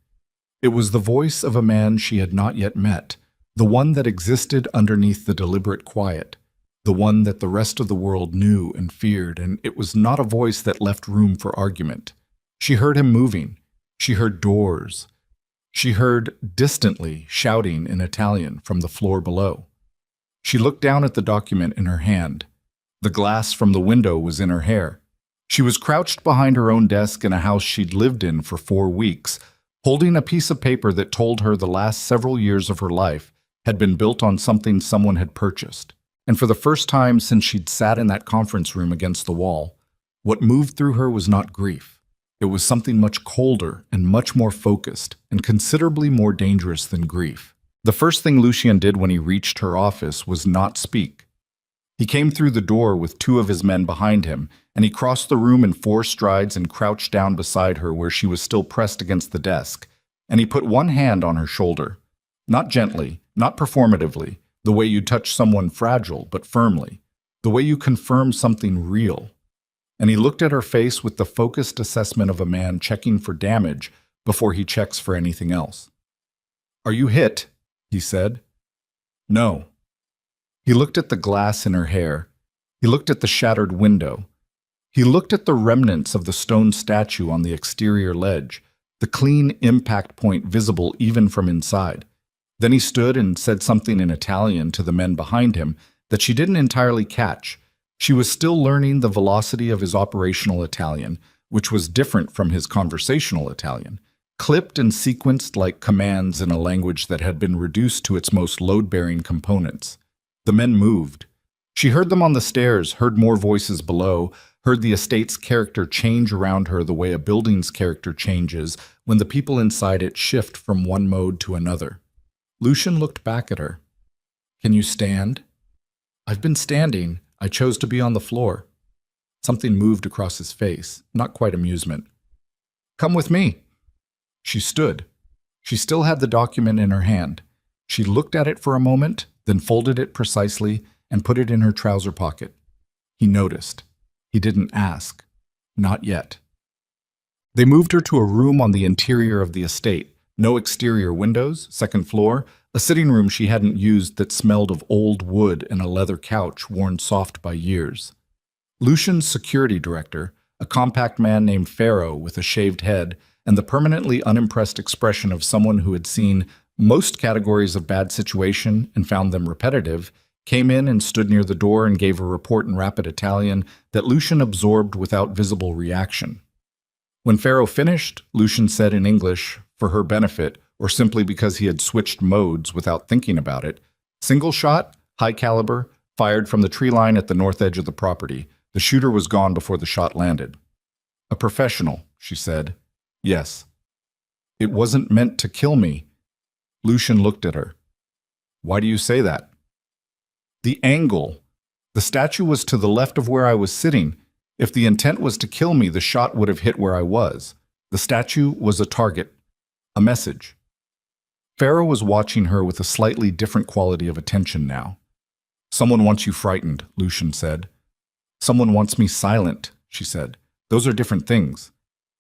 It was the voice of a man she had not yet met, the one that existed underneath the deliberate quiet, the one that the rest of the world knew and feared, and it was not a voice that left room for argument. She heard him moving. She heard doors. She heard, distantly, shouting in Italian from the floor below. She looked down at the document in her hand. The glass from the window was in her hair. She was crouched behind her own desk in a house she'd lived in for 4 weeks, holding a piece of paper that told her the last several years of her life had been built on something someone had purchased. And for the first time since she'd sat in that conference room against the wall, what moved through her was not grief. It was something much colder and much more focused and considerably more dangerous than grief. The first thing Lucien did when he reached her office was not speak. He came through the door with two of his men behind him, and he crossed the room in 4 strides and crouched down beside her where she was still pressed against the desk, and he put one hand on her shoulder. Not gently, not performatively, the way you touch someone fragile, but firmly, the way you confirm something real. And he looked at her face with the focused assessment of a man checking for damage before he checks for anything else. "Are you hit?" he said. "No." He looked at the glass in her hair. He looked at the shattered window. He looked at the remnants of the stone statue on the exterior ledge, the clean impact point visible even from inside. Then he stood and said something in Italian to the men behind him that she didn't entirely catch. She was still learning the velocity of his operational Italian, which was different from his conversational Italian, clipped and sequenced like commands in a language that had been reduced to its most load-bearing components. The men moved. She heard them on the stairs, heard more voices below, heard the estate's character change around her the way a building's character changes when the people inside it shift from one mode to another. Lucien looked back at her. "Can you stand?" "I've been standing. I chose to be on the floor." Something moved across his face, not quite amusement. "Come with me." She stood. She still had the document in her hand. She looked at it for a moment, then folded it precisely and put it in her trouser pocket. He noticed. He didn't ask. Not yet. They moved her to a room on the interior of the estate. No exterior windows, second floor, a sitting room she hadn't used that smelled of old wood and a leather couch worn soft by years. Lucien's security director, a compact man named Pharaoh with a shaved head and the permanently unimpressed expression of someone who had seen most categories of bad situation and found them repetitive, came in and stood near the door and gave a report in rapid Italian that Lucien absorbed without visible reaction. When Pharaoh finished, Lucien said in English, for her benefit, or simply because he had switched modes without thinking about it, "Single shot, high caliber, fired from the tree line at the north edge of the property. The shooter was gone before the shot landed." "A professional," she said. "Yes." "It wasn't meant to kill me." Lucien looked at her. "Why do you say that?" "The angle. The statue was to the left of where I was sitting. If the intent was to kill me, the shot would have hit where I was. The statue was a target, a message." Pharaoh was watching her with a slightly different quality of attention now. "Someone wants you frightened," Lucien said. "Someone wants me silent," she said. "Those are different things."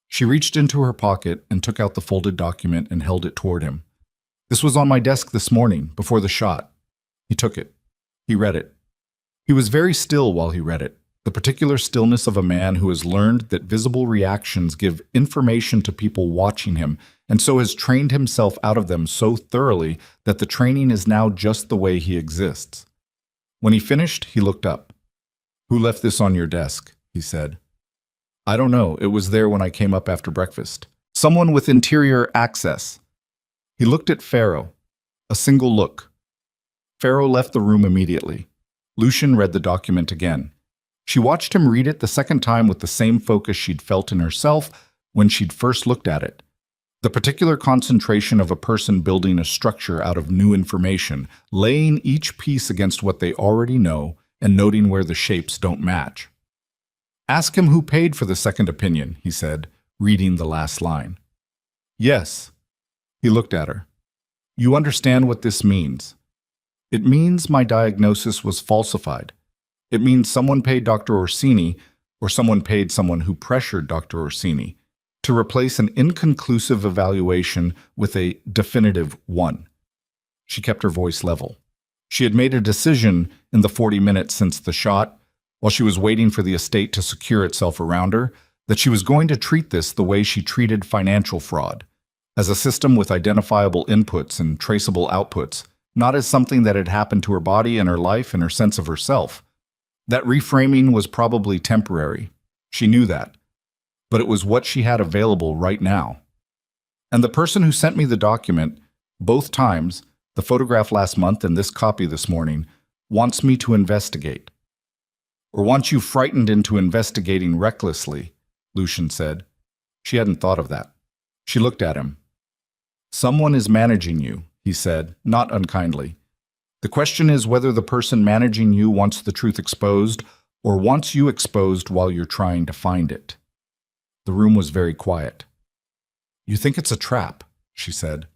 She reached into her pocket and took out the folded document and held it toward him. "This was on my desk this morning, before the shot." He took it. He read it. He was very still while he read it, the particular stillness of a man who has learned that visible reactions give information to people watching him, and so has trained himself out of them so thoroughly that the training is now just the way he exists. When he finished, he looked up. "Who left this on your desk?" he said. "I don't know. It was there when I came up after breakfast. Someone with interior access." He looked at Pharaoh. A single look. Pharaoh left the room immediately. Lucien read the document again. She watched him read it the second time with the same focus she'd felt in herself when she'd first looked at it. The particular concentration of a person building a structure out of new information, laying each piece against what they already know and noting where the shapes don't match. "Ask him who paid for the second opinion," he said, reading the last line. "Yes." He looked at her. "You understand what this means?" "It means my diagnosis was falsified. It means someone paid Dr. Orsini, or someone paid someone who pressured Dr. Orsini, to replace an inconclusive evaluation with a definitive one." She kept her voice level. She had made a decision in the 40 minutes since the shot, while she was waiting for the estate to secure itself around her, that she was going to treat this the way she treated financial fraud, as a system with identifiable inputs and traceable outputs, not as something that had happened to her body and her life and her sense of herself. That reframing was probably temporary. She knew that. But it was what she had available right now. "And the person who sent me the document, both times, the photograph last month and this copy this morning, wants me to investigate." "Or wants you frightened into investigating recklessly," Lucien said. She hadn't thought of that. She looked at him. "Someone is managing you," he said, not unkindly. The question is whether the person managing you wants the truth exposed or wants you exposed while you're trying to find it. The room was very quiet. You think it's a trap, she said.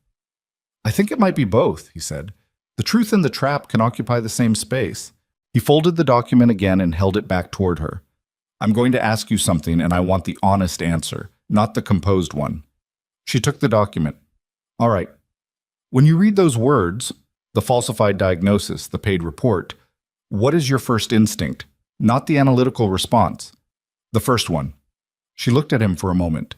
I think it might be both, he said. The truth and the trap can occupy the same space. He folded the document again and held it back toward her. I'm going to ask you something, and I want the honest answer, not the composed one. She took the document. All right. When you read those words, the falsified diagnosis, the paid report, what is your first instinct? Not the analytical response. The first one. She looked at him for a moment.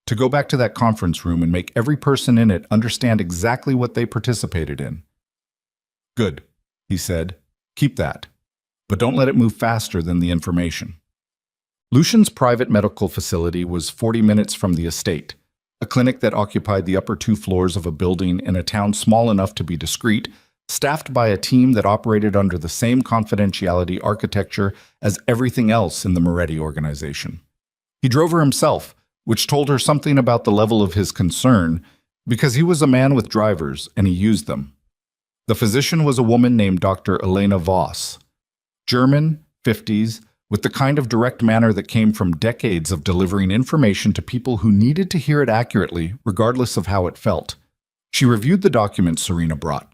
To go back to that conference room and make every person in it understand exactly what they participated in. Good, he said. Keep that. But don't let it move faster than the information. Lucian's private medical facility was 40 minutes from the estate, a clinic that occupied the upper 2 floors of a building in a town small enough to be discreet, staffed by a team that operated under the same confidentiality architecture as everything else in the Moretti organization. He drove her himself, which told her something about the level of his concern, because he was a man with drivers and he used them. The physician was a woman named Dr. Lena Voss, German, 50s, with the kind of direct manner that came from decades of delivering information to people who needed to hear it accurately, regardless of how it felt. She reviewed the documents Serena brought.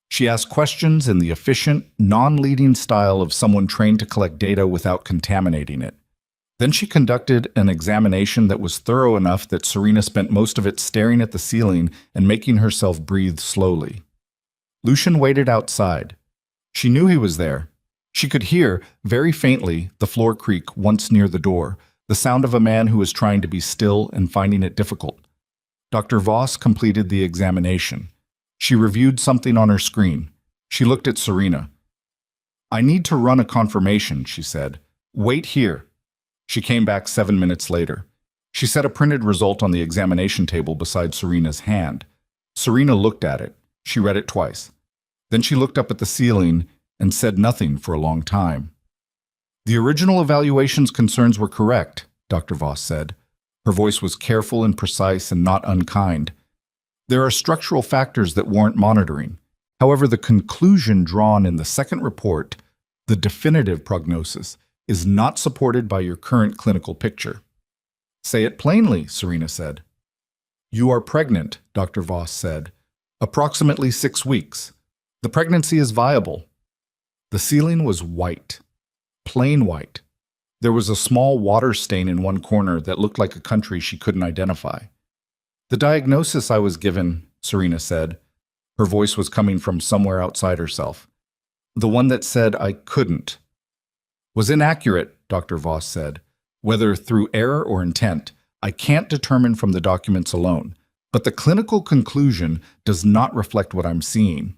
She asked questions in the efficient, non-leading style of someone trained to collect data without contaminating it. Then she conducted an examination that was thorough enough that Serena spent most of it staring at the ceiling and making herself breathe slowly. Lucian waited outside. She knew he was there. She could hear, very faintly, the floor creak once near the door, the sound of a man who was trying to be still and finding it difficult. Dr. Voss completed the examination. She reviewed something on her screen. She looked at Serena. I need to run a confirmation, she said. Wait here. She came back 7 minutes later. She set a printed result on the examination table beside Serena's hand. Serena looked at it. She read it twice. Then she looked up at the ceiling and said nothing for a long time. The original evaluation's concerns were correct, Dr. Voss said. Her voice was careful and precise and not unkind. There are structural factors that warrant monitoring. However, the conclusion drawn in the second report, the definitive prognosis, is not supported by your current clinical picture. Say it plainly, Serena said. You are pregnant, Dr. Voss said. Approximately 6 weeks. The pregnancy is viable. The ceiling was white, plain white. There was a small water stain in one corner that looked like a country she couldn't identify. The diagnosis I was given, Serena said. Her voice was coming from somewhere outside herself. The one that said I couldn't. Was inaccurate, Dr. Voss said. Whether through error or intent, I can't determine from the documents alone, but the clinical conclusion does not reflect what I'm seeing.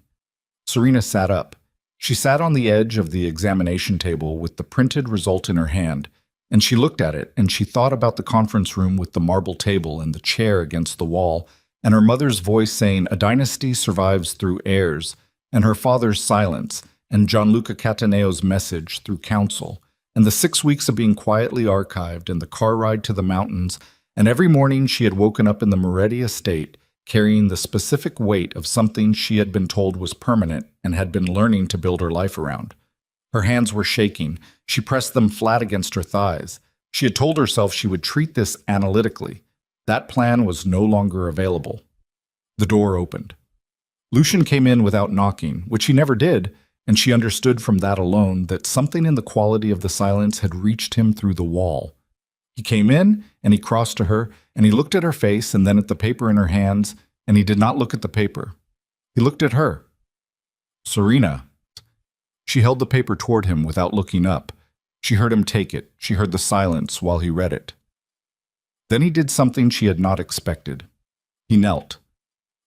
Serena sat up. She sat on the edge of the examination table with the printed result in her hand, and she looked at it and she thought about the conference room with the marble table and the chair against the wall, and her mother's voice saying a dynasty survives through heirs, and her father's silence, and Gianluca Cataneo's message through counsel, and the 6 weeks of being quietly archived, and the car ride to the mountains, and every morning she had woken up in the Moretti estate carrying the specific weight of something she had been told was permanent and had been learning to build her life around. Her hands were shaking. She pressed them flat against her thighs. She had told herself she would treat this analytically. That plan was no longer available. The door opened. Lucian came in without knocking, which he never did, and she understood from that alone that something in the quality of the silence had reached him through the wall. He came in, and he crossed to her, and he looked at her face and then at the paper in her hands, and he did not look at the paper. He looked at her. Serena. She held the paper toward him without looking up. She heard him take it. She heard the silence while he read it. Then he did something she had not expected. He knelt.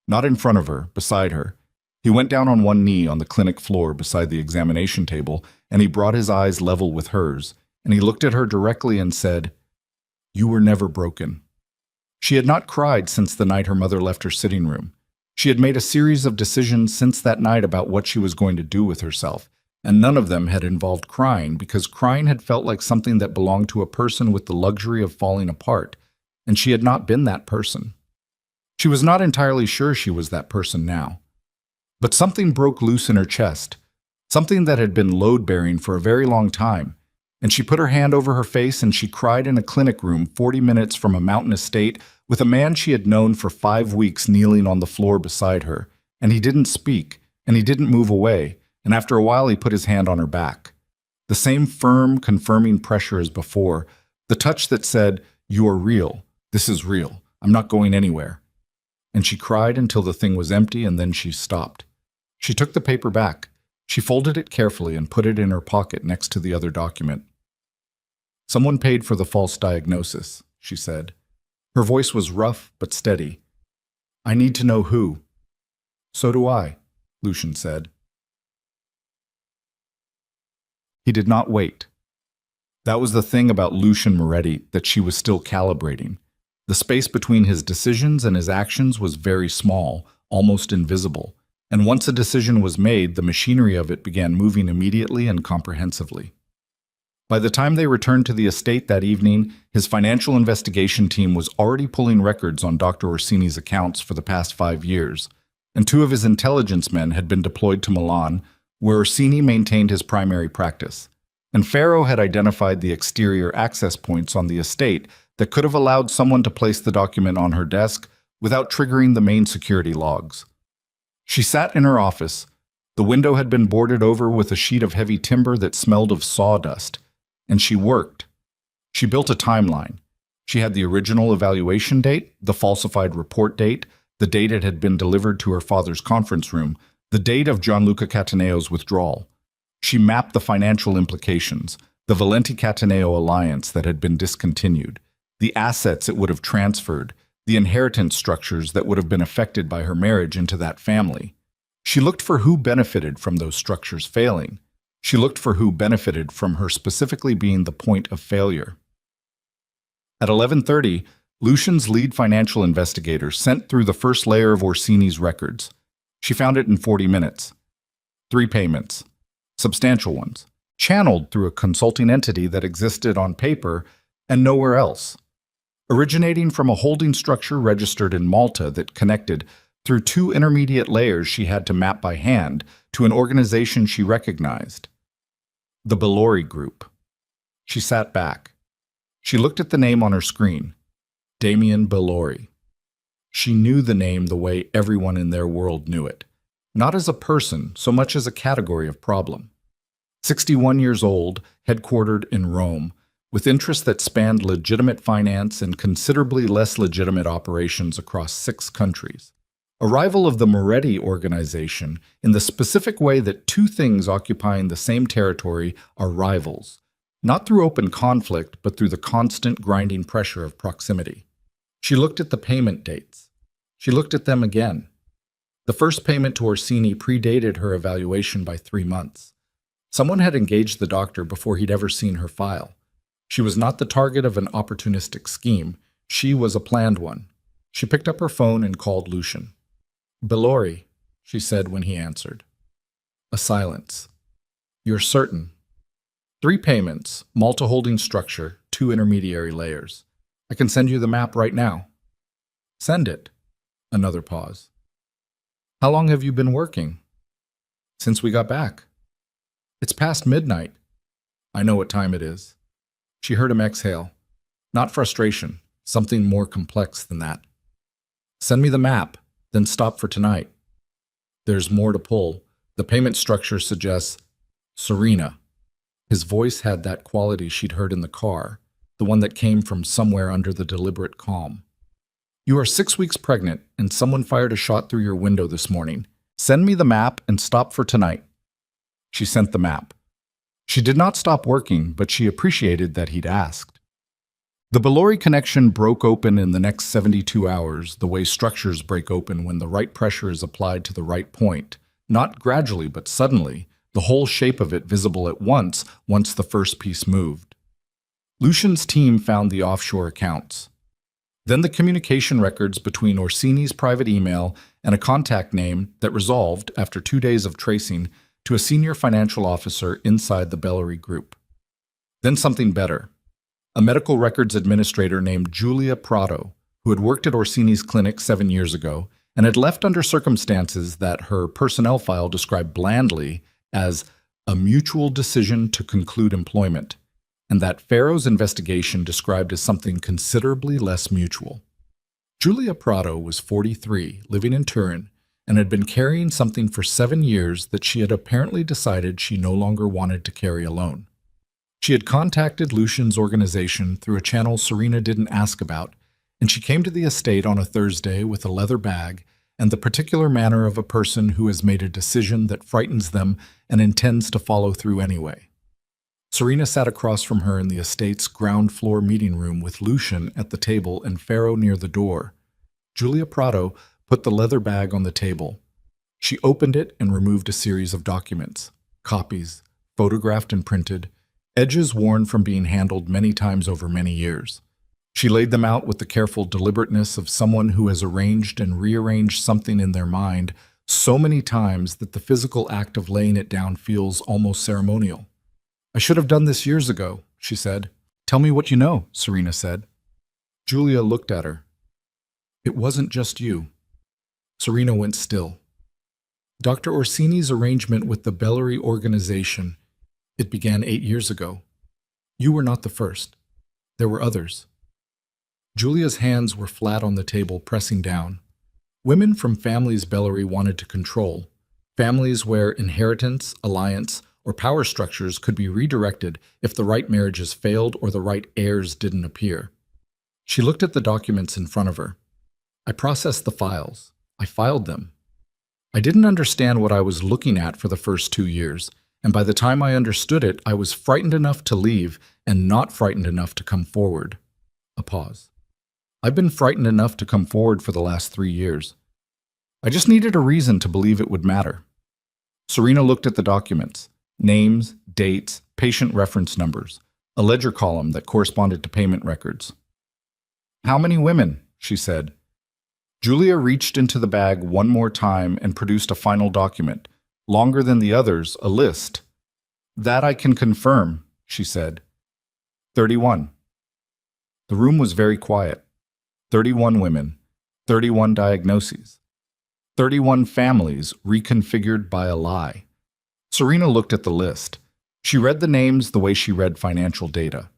Not in front of her, beside her. He went down on one knee on the clinic floor beside the examination table, and he brought his eyes level with hers, and he looked at her directly and said, You were never broken. She had not cried since the night her mother left her sitting room. She had made a series of decisions since that night about what she was going to do with herself, and none of them had involved crying because crying had felt like something that belonged to a person with the luxury of falling apart, and she had not been that person. She was not entirely sure she was that person now. But something broke loose in her chest, something that had been load-bearing for a very long time, and she put her hand over her face and she cried in a clinic room 40 minutes from a mountain estate with a man she had known for 5 weeks kneeling on the floor beside her, and he didn't speak, and he didn't move away, and after a while he put his hand on her back. The same firm, confirming pressure as before, the touch that said, "You are real. This is real. I'm not going anywhere." And she cried until the thing was empty, and then she stopped. She took the paper back. She folded it carefully and put it in her pocket next to the other document. "Someone paid for the false diagnosis," she said. Her voice was rough but steady. "I need to know who." "So do I," Lucian said. He did not wait. That was the thing about Lucian Moretti that she was still calibrating. The space between his decisions and his actions was very small, almost invisible, and once a decision was made, the machinery of it began moving immediately and comprehensively. By the time they returned to the estate that evening, his financial investigation team was already pulling records on Dr. Orsini's accounts for the past 5 years, and 2 of his intelligence men had been deployed to Milan, where Orsini maintained his primary practice, and Ferro had identified the exterior access points on the estate that could have allowed someone to place the document on her desk without triggering the main security logs. She sat in her office. The window had been boarded over with a sheet of heavy timber that smelled of sawdust, and she worked. She built a timeline. She had the original evaluation date, the falsified report date, the date it had been delivered to her father's conference room, the date of Gianluca Cataneo's withdrawal. She mapped the financial implications, the Valenti-Cataneo alliance that had been discontinued, the assets it would have transferred, the inheritance structures that would have been affected by her marriage into that family. She looked for who benefited from those structures failing. She looked for who benefited from her specifically being the point of failure. At 11:30, Lucian's lead financial investigator sent through the first layer of Orsini's records. She found it in 40 minutes. 3 payments, substantial ones, channeled through a consulting entity that existed on paper and nowhere else, originating from a holding structure registered in Malta that connected through 2 intermediate layers she had to map by hand to an organization she recognized. The Bellori Group. She sat back. She looked at the name on her screen. Damien Bellori. She knew the name the way everyone in their world knew it, not as a person so much as a category of problem. 61 years old, headquartered in Rome, with interests that spanned legitimate finance and considerably less legitimate operations across 6 countries. A rival of the Moretti organization in the specific way that 2 things occupying the same territory are rivals, not through open conflict but through the constant grinding pressure of proximity. She looked at the payment dates. She looked at them again. The first payment to Orsini predated her evaluation by 3 months. Someone had engaged the doctor before he'd ever seen her file. She was not the target of an opportunistic scheme. She was a planned one. She picked up her phone and called Lucian. "Bellori," she said when he answered. A silence. "You're certain?" 3 payments, Malta holding structure, 2 intermediary layers. I can send you the map right now. Send it. Another pause. How long have you been working? Since we got back. It's past midnight. I know what time it is. She heard him exhale. Not frustration, something more complex than that. Send me the map, then stop for tonight. There's more to pull. The payment structure suggests Serena. His voice had that quality she'd heard in the car, the one that came from somewhere under the deliberate calm. You are 6 weeks pregnant, and someone fired a shot through your window this morning. Send me the map and stop for tonight. She sent the map. She did not stop working, but she appreciated that he'd asked. The Bellori connection broke open in the next 72 hours, the way structures break open when the right pressure is applied to the right point, not gradually but suddenly, the whole shape of it visible at once the first piece moved. Lucian's team found the offshore accounts. Then the communication records between Orsini's private email and a contact name that resolved, after 2 days of tracing, to a senior financial officer inside the Bellori Group. Then something better. A medical records administrator named Giulia Prado, who had worked at Orsini's clinic 7 years ago and had left under circumstances that her personnel file described blandly as a mutual decision to conclude employment, and that Pharaoh's investigation described as something considerably less mutual. Julia Prado was 43, living in Turin, and had been carrying something for 7 years that she had apparently decided she no longer wanted to carry alone. She had contacted Lucian's organization through a channel Serena didn't ask about, and she came to the estate on a Thursday with a leather bag and the particular manner of a person who has made a decision that frightens them and intends to follow through anyway. Serena sat across from her in the estate's ground-floor meeting room with Lucian at the table and Pharaoh near the door. Julia Prado put the leather bag on the table. She opened it and removed a series of documents, copies, photographed and printed, edges worn from being handled many times over many years. She laid them out with the careful deliberateness of someone who has arranged and rearranged something in their mind so many times that the physical act of laying it down feels almost ceremonial. "I should have done this years ago," she said. "Tell me what you know," Serena said. Julia looked at her. "It wasn't just you." Serena went still. "Dr. Orsini's arrangement with the Bellary organization, it began 8 years ago. You were not the first. There were others." Julia's hands were flat on the table, pressing down. Women from families Bellary wanted to control, families where inheritance, alliance, or power structures could be redirected if the right marriages failed or the right heirs didn't appear. She looked at the documents in front of her. "I processed the files. I filed them. I didn't understand what I was looking at for the first 2 years, and by the time I understood it, I was frightened enough to leave and not frightened enough to come forward." A pause. "I've been frightened enough to come forward for the last 3 years. I just needed a reason to believe it would matter." Serena looked at the documents. Names, dates, patient reference numbers, a ledger column that corresponded to payment records. "How many women?" she said. Julia reached into the bag one more time and produced a final document, longer than the others, a list. "That I can confirm," she said. 31. The room was very quiet. 31 women, 31 diagnoses, 31 families reconfigured by a lie. Serena looked at the list. She read the names the way she read financial data,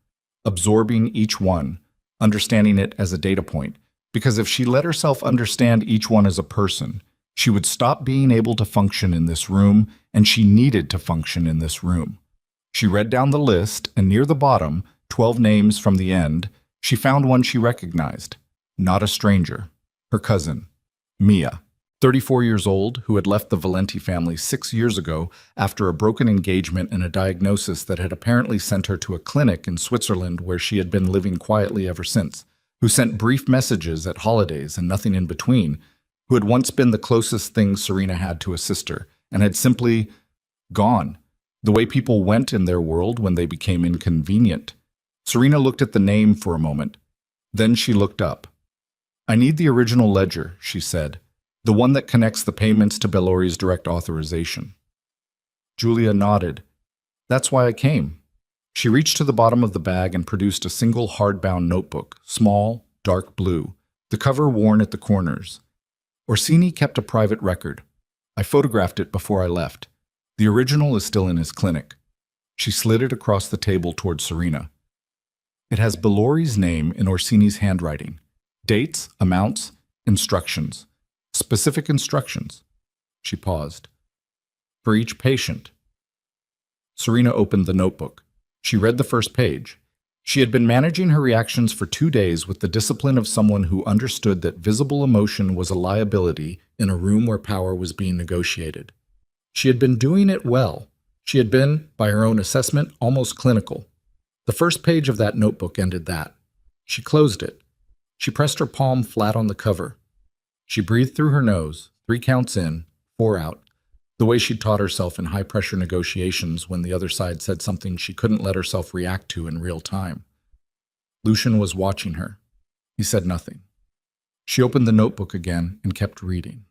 absorbing each one, understanding it as a data point, because if she let herself understand each one as a person, she would stop being able to function in this room, and she needed to function in this room. She read down the list, and near the bottom, 12 names from the end, she found one she recognized. Not a stranger. Her cousin, Mia, 34 years old, who had left the Valenti family 6 years ago after a broken engagement and a diagnosis that had apparently sent her to a clinic in Switzerland where she had been living quietly ever since, who sent brief messages at holidays and nothing in between, who had once been the closest thing Serena had to a sister, and had simply gone, the way people went in their world when they became inconvenient. Serena looked at the name for a moment. Then she looked up. "I need the original ledger," she said, "the one that connects the payments to Bellori's direct authorization." Julia nodded. "That's why I came." She reached to the bottom of the bag and produced a single hardbound notebook, small, dark blue, the cover worn at the corners. "Orsini kept a private record. I photographed it before I left. The original is still in his clinic." She slid it across the table toward Serena. "It has Bellori's name in Orsini's handwriting. Dates, amounts, instructions. Specific instructions." She paused. "For each patient." Serena opened the notebook. She read the first page. She had been managing her reactions for 2 days with the discipline of someone who understood that visible emotion was a liability in a room where power was being negotiated. She had been doing it well. She had been, by her own assessment, almost clinical. The first page of that notebook ended that. She closed it. She pressed her palm flat on the cover. She breathed through her nose, 3 counts in, 4 out, the way she'd taught herself in high-pressure negotiations when the other side said something she couldn't let herself react to in real time. Lucian was watching her. He said nothing. She opened the notebook again and kept reading.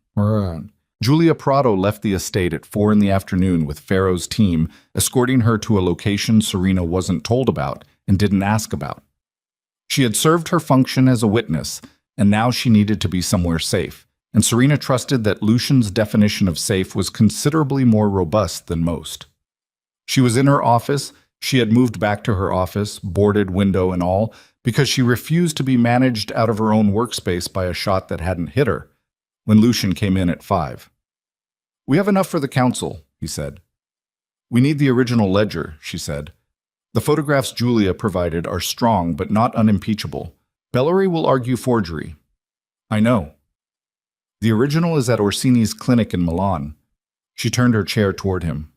Julia Prado left the estate at 4 in the afternoon with Pharaoh's team, escorting her to a location Serena wasn't told about and didn't ask about. She had served her function as a witness, and now she needed to be somewhere safe, and Serena trusted that Lucian's definition of safe was considerably more robust than most. She was in her office. She had moved back to her office, boarded window and all, because she refused to be managed out of her own workspace by a shot that hadn't hit her, when Lucian came in at 5. "We have enough for the council," he said. "We need the original ledger," she said. "The photographs Julia provided are strong but not unimpeachable. Bellary will argue forgery." "I know." "The original is at Orsini's clinic in Milan." She turned her chair toward him.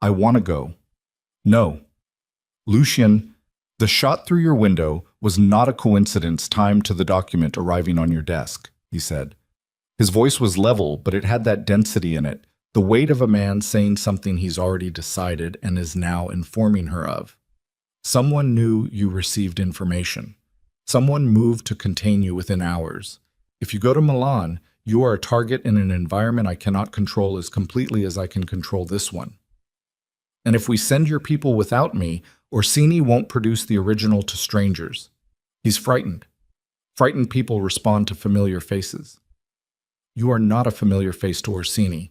"I want to go." "No." "Lucian, the shot through your window was not a coincidence timed to the document arriving on your desk," he said. His voice was level, but it had that density in it, the weight of a man saying something he's already decided and is now informing her of. "Someone knew you received information. Someone moved to contain you within hours. If you go to Milan, you are a target in an environment I cannot control as completely as I can control this one. And if we send your people without me, Orsini won't produce the original to strangers. He's frightened. Frightened people respond to familiar faces. You are not a familiar face to Orsini.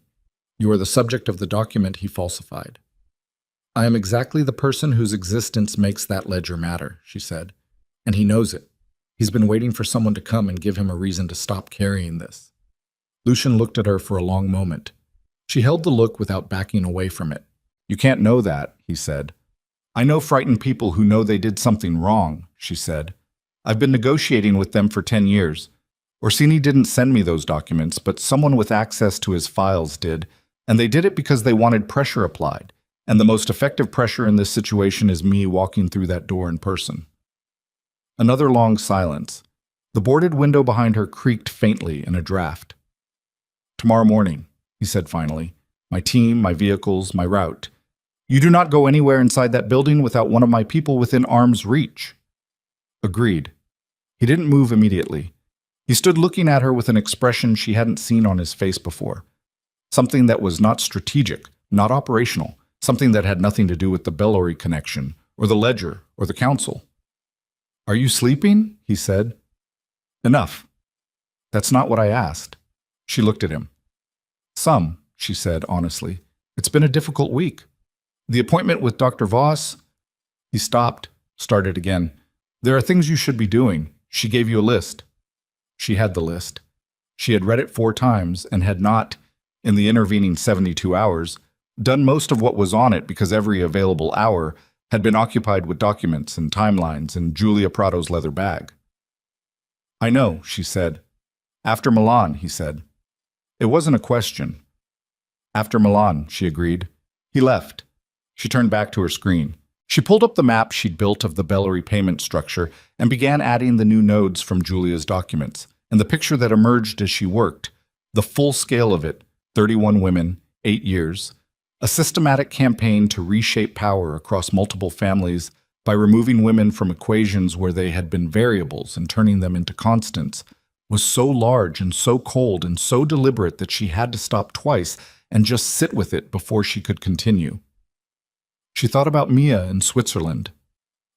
You are the subject of the document he falsified." "I am exactly the person whose existence makes that ledger matter," she said. "And he knows it. He's been waiting for someone to come and give him a reason to stop carrying this." Lucian looked at her for a long moment. She held the look without backing away from it. "You can't know that," he said. "I know frightened people who know they did something wrong," she said. "I've been negotiating with them for 10 years. Orsini didn't send me those documents, but someone with access to his files did, and they did it because they wanted pressure applied, and the most effective pressure in this situation is me walking through that door in person." Another long silence. The boarded window behind her creaked faintly in a draft. "Tomorrow morning," he said finally. "My team, my vehicles, my route. You do not go anywhere inside that building without one of my people within arm's reach." Agreed. He didn't move immediately. He stood looking at her with an expression she hadn't seen on his face before. Something that was not strategic, not operational, something that had nothing to do with the Bellary connection, or the ledger, or the council. "Are you sleeping?" he said. "Enough." "That's not what I asked." She looked at him. "Some," she said honestly. "It's been a difficult week. The appointment with Dr. Voss." He stopped, started again. "There are things you should be doing. She gave you a list." She had the list. She had read it 4 times and had not, in the intervening 72 hours, done most of what was on it because every available hour had been occupied with documents and timelines and Julia Prado's leather bag. "I know," she said. "After Milan," he said. It wasn't a question. "After Milan," she agreed. He left. She turned back to her screen. She pulled up the map she'd built of the Bellary payment structure and began adding the new nodes from Julia's documents, and the picture that emerged as she worked, the full scale of it, 31 women, 8 years, a systematic campaign to reshape power across multiple families by removing women from equations where they had been variables and turning them into constants, was so large and so cold and so deliberate that she had to stop twice and just sit with it before she could continue. She thought about Mia in Switzerland.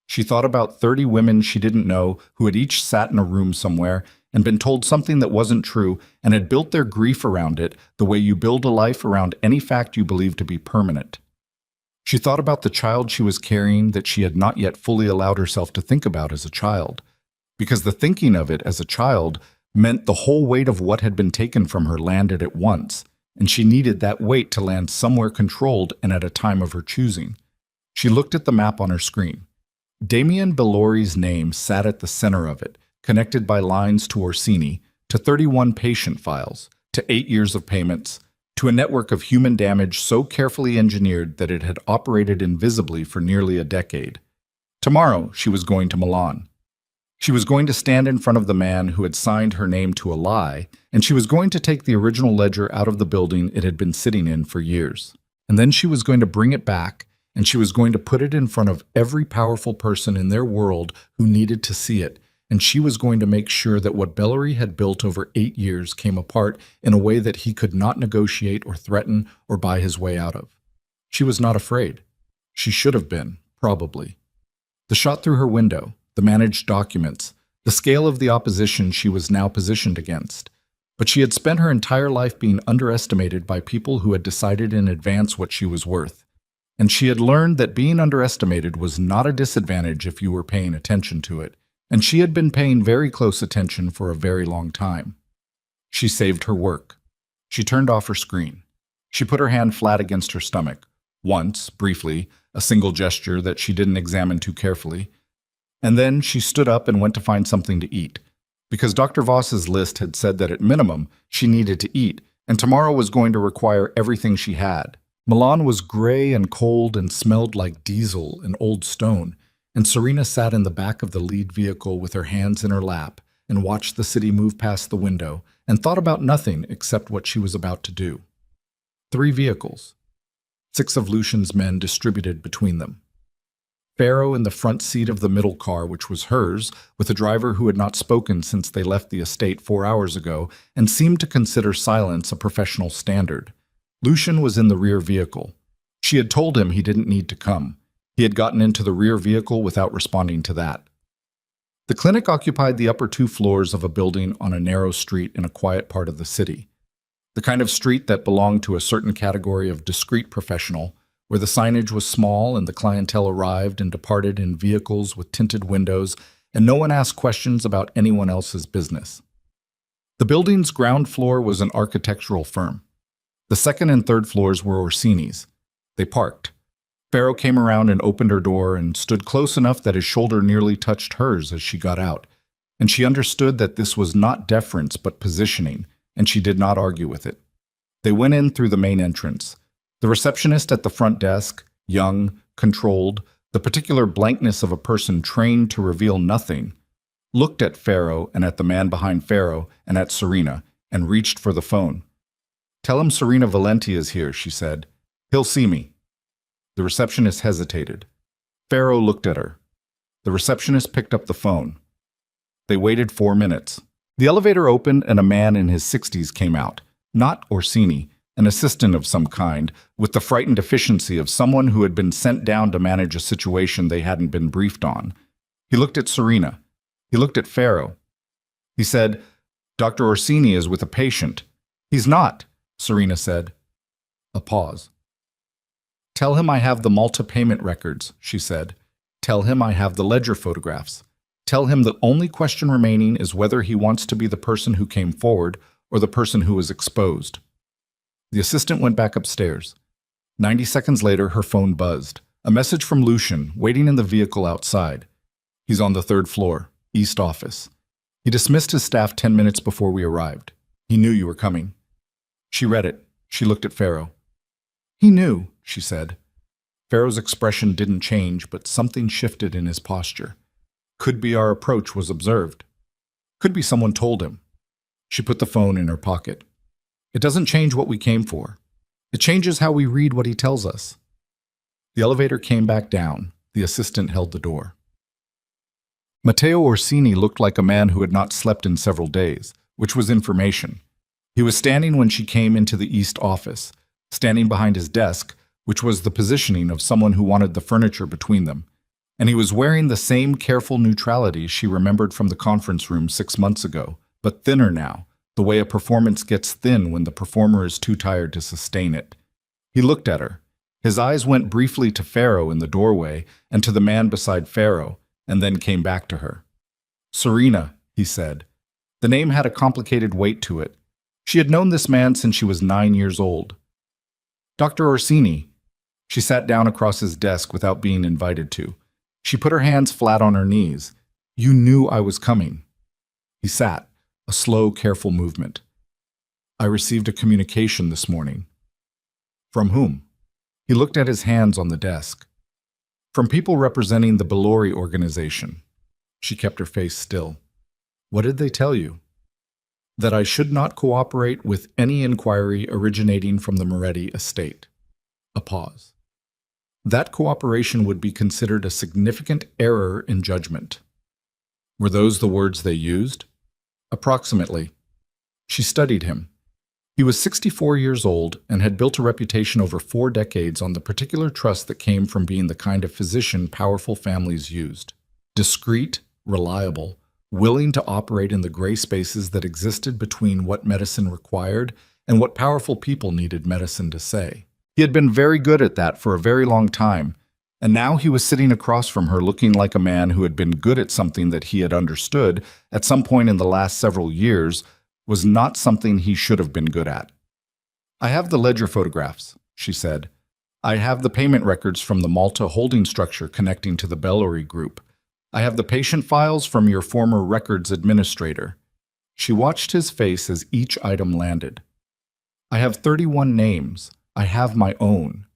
She thought about 30 women she didn't know who had each sat in a room somewhere and been told something that wasn't true and had built their grief around it the way you build a life around any fact you believe to be permanent. She thought about the child she was carrying that she had not yet fully allowed herself to think about as a child, because the thinking of it as a child meant the whole weight of what had been taken from her landed at once, and she needed that weight to land somewhere controlled and at a time of her choosing. She looked at the map on her screen. Damien Bellori's name sat at the center of it, connected by lines to Orsini, to 31 patient files, to 8 years of payments, to a network of human damage so carefully engineered that it had operated invisibly for nearly a decade. Tomorrow, she was going to Milan. She was going to stand in front of the man who had signed her name to a lie, and she was going to take the original ledger out of the building it had been sitting in for years. And then she was going to bring it back, and she was going to put it in front of every powerful person in their world who needed to see it, and she was going to make sure that what Bellary had built over 8 years came apart in a way that he could not negotiate or threaten or buy his way out of. She was not afraid. She should have been, probably. The shot through her window, the managed documents, the scale of the opposition she was now positioned against. But she had spent her entire life being underestimated by people who had decided in advance what she was worth. And she had learned that being underestimated was not a disadvantage if you were paying attention to it, and she had been paying very close attention for a very long time. She saved her work. She turned off her screen. She put her hand flat against her stomach, once, briefly, a single gesture that she didn't examine too carefully. And then she stood up and went to find something to eat, because Dr. Voss's list had said that at minimum she needed to eat, and tomorrow was going to require everything she had. Milan was gray and cold and smelled like diesel and old stone, and Serena sat in the back of the lead vehicle with her hands in her lap and watched the city move past the window and thought about nothing except what she was about to do. 3 vehicles. 6 of Lucian's men distributed between them. Pharaoh in the front seat of the middle car, which was hers, with a driver who had not spoken since they left the estate 4 hours ago and seemed to consider silence a professional standard. Lucian was in the rear vehicle. She had told him he didn't need to come. He had gotten into the rear vehicle without responding to that. The clinic occupied the upper 2 floors of a building on a narrow street in a quiet part of the city. The kind of street that belonged to a certain category of discreet professional, where the signage was small and the clientele arrived and departed in vehicles with tinted windows, and no one asked questions about anyone else's business. The building's ground floor was an architectural firm. The 2nd and 3rd floors were Orsini's. They parked. Pharaoh came around and opened her door and stood close enough that his shoulder nearly touched hers as she got out, and she understood that this was not deference but positioning, and she did not argue with it. They went in through the main entrance. The receptionist at the front desk, young, controlled, the particular blankness of a person trained to reveal nothing, looked at Pharaoh and at the man behind Pharaoh and at Serena, and reached for the phone. "Tell him Serena Valenti is here," she said. "He'll see me." The receptionist hesitated. Pharaoh looked at her. The receptionist picked up the phone. They waited 4 minutes. The elevator opened and a man in his 60s came out. Not Orsini, an assistant of some kind, with the frightened efficiency of someone who had been sent down to manage a situation they hadn't been briefed on. He looked at Serena. He looked at Pharaoh. He said, "Dr. Orsini is with a patient." "He's not," Serena said. A pause. "Tell him I have the Malta payment records," she said. "Tell him I have the ledger photographs. Tell him the only question remaining is whether he wants to be the person who came forward or the person who was exposed." The assistant went back upstairs. 90 seconds later, her phone buzzed. A message from Lucian, waiting in the vehicle outside. "He's on the 3rd floor, East office. He dismissed his staff 10 minutes before we arrived. He knew you were coming." She read it. She looked at Pharaoh. "He knew," she said. Pharaoh's expression didn't change, but something shifted in his posture. Could be our approach was observed. Could be someone told him. She put the phone in her pocket. "It doesn't change what we came for. It changes how we read what he tells us." The elevator came back down. The assistant held the door. Matteo Orsini looked like a man who had not slept in several days, which was information. He was standing when she came into the East office, standing behind his desk, which was the positioning of someone who wanted the furniture between them. And he was wearing the same careful neutrality she remembered from the conference room 6 months ago, but thinner now, the way a performance gets thin when the performer is too tired to sustain it. He looked at her. His eyes went briefly to Pharaoh in the doorway and to the man beside Pharaoh, and then came back to her. "Serena," he said. The name had a complicated weight to it. She had known this man since she was 9 years old. "Dr. Orsini." She sat down across his desk without being invited to. She put her hands flat on her knees. "You knew I was coming." He sat, a slow, careful movement. "I received a communication this morning." "From whom?" He looked at his hands on the desk. "From people representing the Bellori organization." She kept her face still. "What did they tell you?" "That I should not cooperate with any inquiry originating from the Moretti estate." A pause. "That cooperation would be considered a significant error in judgment." Were those the words they used? Approximately. She studied him. He was 64 years old and had built a reputation over 4 decades on the particular trust that came from being the kind of physician powerful families used. Discreet, reliable, willing to operate in the gray spaces that existed between what medicine required and what powerful people needed medicine to say. He had been very good at that for a very long time, and now he was sitting across from her looking like a man who had been good at something that he had understood at some point in the last several years was not something he should have been good at. "I have the ledger photographs," she said. "I have the payment records from the Malta holding structure connecting to the Bellary Group. I have the patient files from your former records administrator." She watched his face as each item landed. "I have 31 names. I have my own."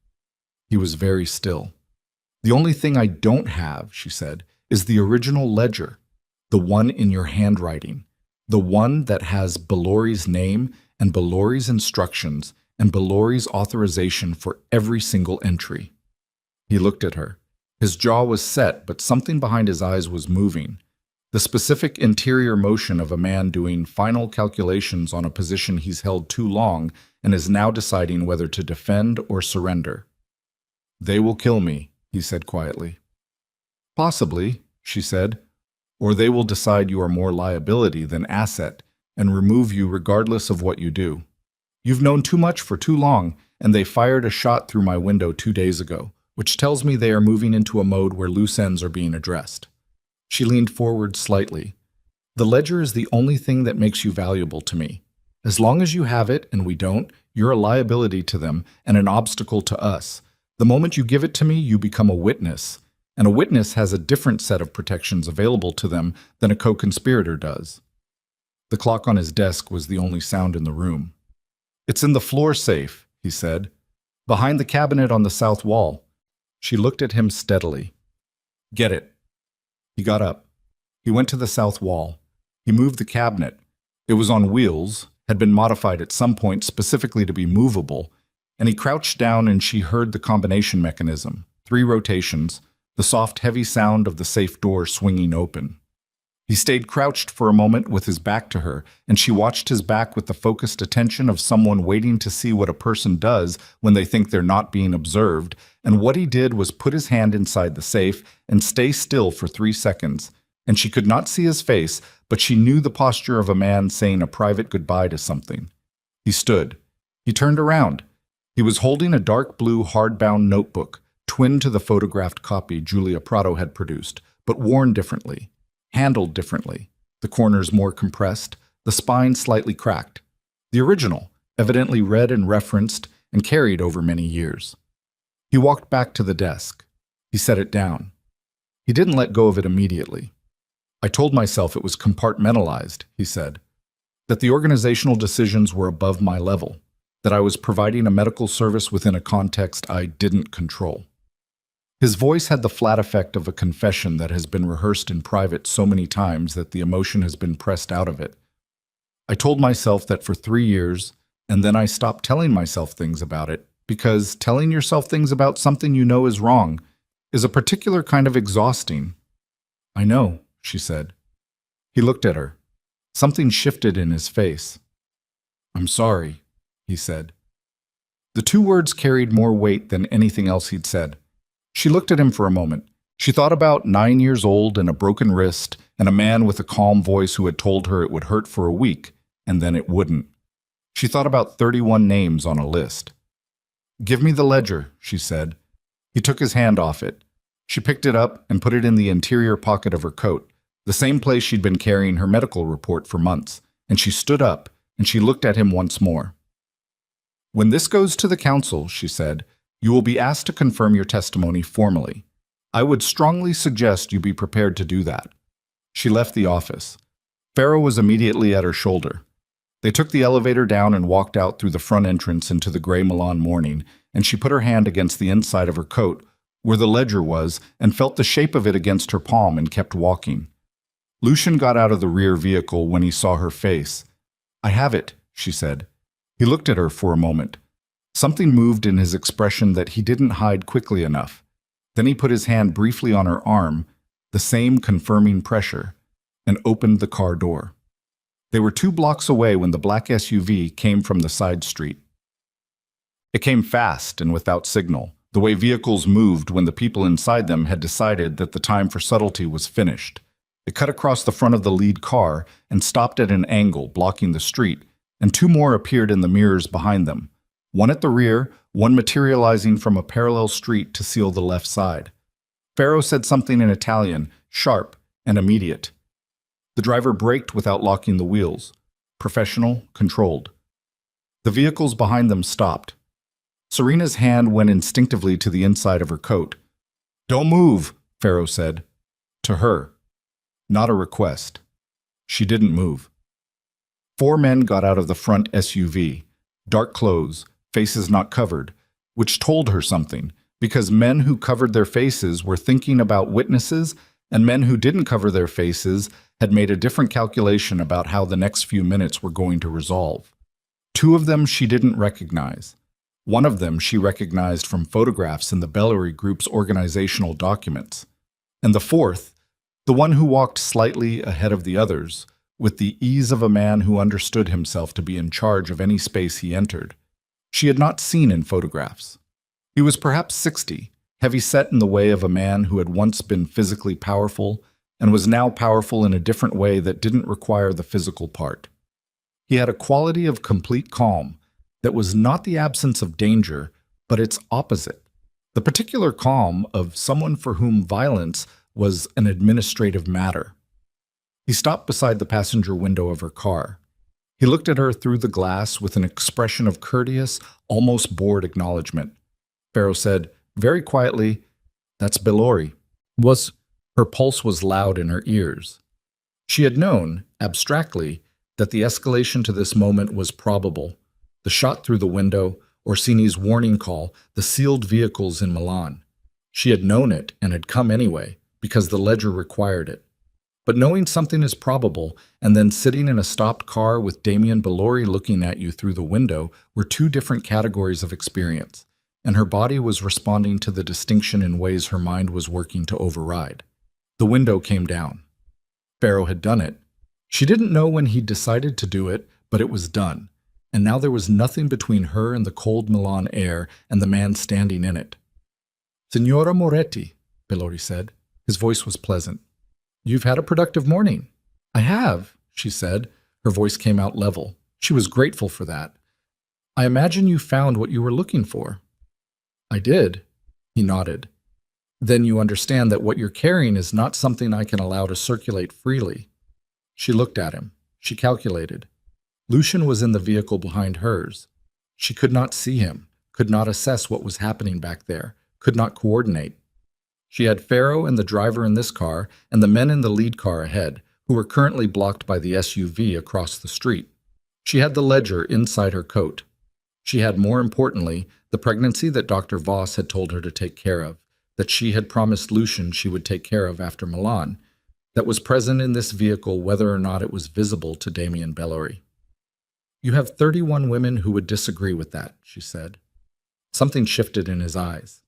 He was very still. "The only thing I don't have," she said, "is the original ledger, the one in your handwriting, the one that has Bellori's name and Bellori's instructions and Bellori's authorization for every single entry." He looked at her. His jaw was set, but something behind his eyes was moving. The specific interior motion of a man doing final calculations on a position he's held too long and is now deciding whether to defend or surrender. "They will kill me," he said quietly. "Possibly," she said, "or they will decide you are more liability than asset and remove you regardless of what you do. You've known too much for too long, and they fired a shot through my window 2 days ago, which tells me they are moving into a mode where loose ends are being addressed." She leaned forward slightly. "The ledger is the only thing that makes you valuable to me. As long as you have it and we don't, you're a liability to them and an obstacle to us. The moment you give it to me, you become a witness, and a witness has a different set of protections available to them than a co-conspirator does." The clock on his desk was the only sound in the room. "It's in the floor safe," he said, "behind the cabinet on the south wall." She looked at him steadily. "Get it." He got up. He went to the south wall. He moved the cabinet. It was on wheels, had been modified at some point specifically to be movable, and he crouched down and she heard the combination mechanism, 3 rotations, the soft, heavy sound of the safe door swinging open. He stayed crouched for a moment with his back to her, and she watched his back with the focused attention of someone waiting to see what a person does when they think they're not being observed, and what he did was put his hand inside the safe and stay still for 3 seconds, and she could not see his face, but she knew the posture of a man saying a private goodbye to something. He stood. He turned around. He was holding a dark blue hardbound notebook, twin to the photographed copy Julia Prado had produced, but worn differently. Handled differently, the corners more compressed, the spine slightly cracked. The original, evidently read and referenced and carried over many years. He walked back to the desk. He set it down. He didn't let go of it immediately. "I told myself it was compartmentalized," he said, "that the organizational decisions were above my level, that I was providing a medical service within a context I didn't control." His voice had the flat effect of a confession that has been rehearsed in private so many times that the emotion has been pressed out of it. "I told myself that for 3 years, and then I stopped telling myself things about it, because telling yourself things about something you know is wrong is a particular kind of exhausting." "I know," she said. He looked at her. Something shifted in his face. "I'm sorry," he said. The 2 words carried more weight than anything else he'd said. She looked at him for a moment. She thought about 9 years old and a broken wrist and a man with a calm voice who had told her it would hurt for a week, and then it wouldn't. She thought about 31 names on a list. "Give me the ledger," she said. He took his hand off it. She picked it up and put it in the interior pocket of her coat, the same place she'd been carrying her medical report for months, and she stood up and she looked at him once more. "When this goes to the council," she said, "you will be asked to confirm your testimony formally. I would strongly suggest you be prepared to do that." She left the office. Farrow was immediately at her shoulder. They took the elevator down and walked out through the front entrance into the gray Milan morning, and she put her hand against the inside of her coat, where the ledger was, and felt the shape of it against her palm and kept walking. Lucian got out of the rear vehicle when he saw her face. "I have it," she said. He looked at her for a moment. Something moved in his expression that he didn't hide quickly enough. Then he put his hand briefly on her arm, the same confirming pressure, and opened the car door. They were 2 blocks away when the black SUV came from the side street. It came fast and without signal, the way vehicles moved when the people inside them had decided that the time for subtlety was finished. It cut across the front of the lead car and stopped at an angle, blocking the street, and two more appeared in the mirrors behind them, one at the rear, one materializing from a parallel street to seal the left side. Pharaoh said something in Italian, sharp and immediate. The driver braked without locking the wheels. Professional, controlled. The vehicles behind them stopped. Serena's hand went instinctively to the inside of her coat. "Don't move," Pharaoh said. To her. Not a request. She didn't move. Four men got out of the front SUV, dark clothes, faces not covered, which told her something, because men who covered their faces were thinking about witnesses, and men who didn't cover their faces had made a different calculation about how the next few minutes were going to resolve. Two of them she didn't recognize. One of them she recognized from photographs in the Bellary Group's organizational documents. And the fourth, the one who walked slightly ahead of the others, with the ease of a man who understood himself to be in charge of any space he entered, she had not seen in photographs. He was perhaps 60, heavy-set in the way of a man who had once been physically powerful and was now powerful in a different way that didn't require the physical part. He had a quality of complete calm that was not the absence of danger, but its opposite, the particular calm of someone for whom violence was an administrative matter. He stopped beside the passenger window of her car. He looked at her through the glass with an expression of courteous, almost bored acknowledgement. Pharaoh said, very quietly, "That's Bellori." Her pulse was loud in her ears. She had known, abstractly, that the escalation to this moment was probable. The shot through the window, Orsini's warning call, the sealed vehicles in Milan. She had known it and had come anyway, because the ledger required it. But knowing something is probable, and then sitting in a stopped car with Damien Bellori looking at you through the window were two different categories of experience, and her body was responding to the distinction in ways her mind was working to override. The window came down. Pharaoh had done it. She didn't know when he decided to do it, but it was done, and now there was nothing between her and the cold Milan air and the man standing in it. "Signora Moretti," Bellori said. His voice was pleasant. "You've had a productive morning." "I have," she said. Her voice came out level. She was grateful for that. "I imagine you found what you were looking for." "I did." He nodded. "Then you understand that what you're carrying is not something I can allow to circulate freely." She looked at him. She calculated. Lucian was in the vehicle behind hers. She could not see him, could not assess what was happening back there, could not coordinate. She had Pharaoh and the driver in this car and the men in the lead car ahead, who were currently blocked by the SUV across the street. She had the ledger inside her coat. She had, more importantly, the pregnancy that Dr. Voss had told her to take care of, that she had promised Lucian she would take care of after Milan, that was present in this vehicle whether or not it was visible to Damien Bellori. "You have 31 women who would disagree with that," she said. Something shifted in his eyes.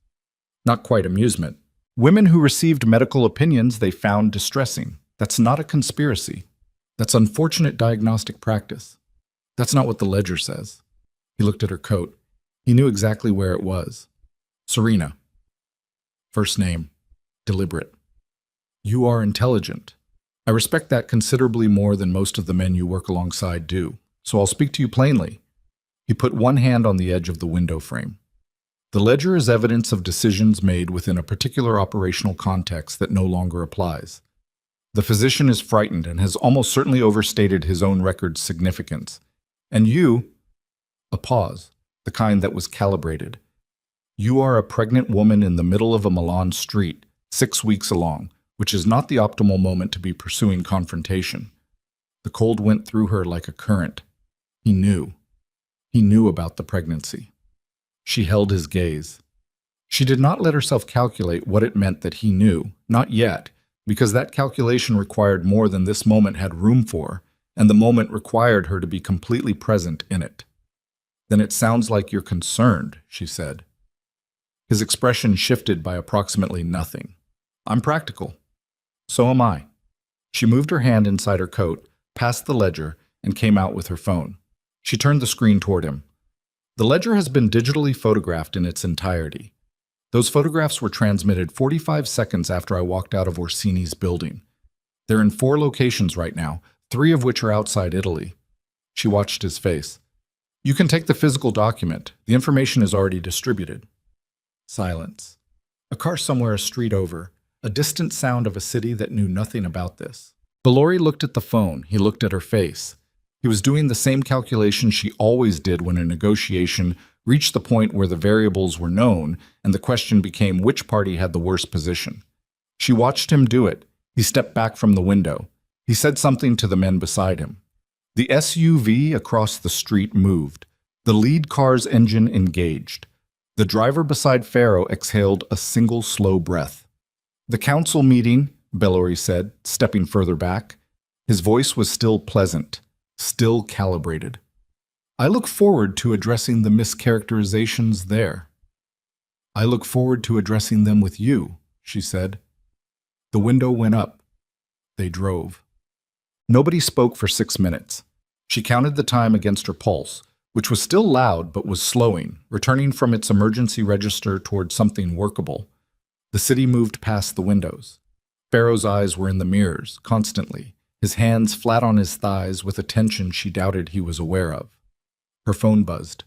Not quite amusement. Women who received medical opinions they found distressing. That's not a conspiracy. That's unfortunate diagnostic practice. That's not what the ledger says. He looked at her coat. He knew exactly where it was. Serena. First name. Deliberate. "You are intelligent. I respect that considerably more than most of the men you work alongside do, so I'll speak to you plainly." He put one hand on the edge of the window frame. "The ledger is evidence of decisions made within a particular operational context that no longer applies. The physician is frightened and has almost certainly overstated his own record's significance. And you—" a pause, the kind that was calibrated. "You are a pregnant woman in the middle of a Milan street, 6 weeks along, which is not the optimal moment to be pursuing confrontation." The cold went through her like a current. He knew. He knew about the pregnancy. She held his gaze. She did not let herself calculate what it meant that he knew, not yet, because that calculation required more than this moment had room for, and the moment required her to be completely present in it. "Then it sounds like you're concerned," she said. His expression shifted by approximately nothing. "I'm practical." "So am I." She moved her hand inside her coat, past the ledger, and came out with her phone. She turned the screen toward him. "The ledger has been digitally photographed in its entirety. Those photographs were transmitted 45 seconds after I walked out of Orsini's building. They're in 4 locations right now, 3 of which are outside Italy. She watched his face. You can take the physical document. The information is already distributed. Silence. A car somewhere a street over, a distant sound of a city that knew nothing about this. Bellori looked at the phone. He looked at her face. He was doing the same calculation she always did when a negotiation reached the point where the variables were known and the question became which party had the worst position. She watched him do it. He stepped back from the window. He said something to the men beside him. The SUV across the street moved. The lead car's engine engaged. The driver beside Pharaoh exhaled a single slow breath. The council meeting, Bellori said, stepping further back. His voice was still pleasant, still calibrated. I look forward to addressing the mischaracterizations there. I look forward to addressing them with you, she said. The window went up. They drove. Nobody spoke for 6 minutes. She counted the time against her pulse, which was still loud but was slowing, returning from its emergency register toward something workable. The city moved past the windows. Pharaoh's eyes were in the mirrors, constantly, his hands flat on his thighs with a tension she doubted he was aware of. Her phone buzzed.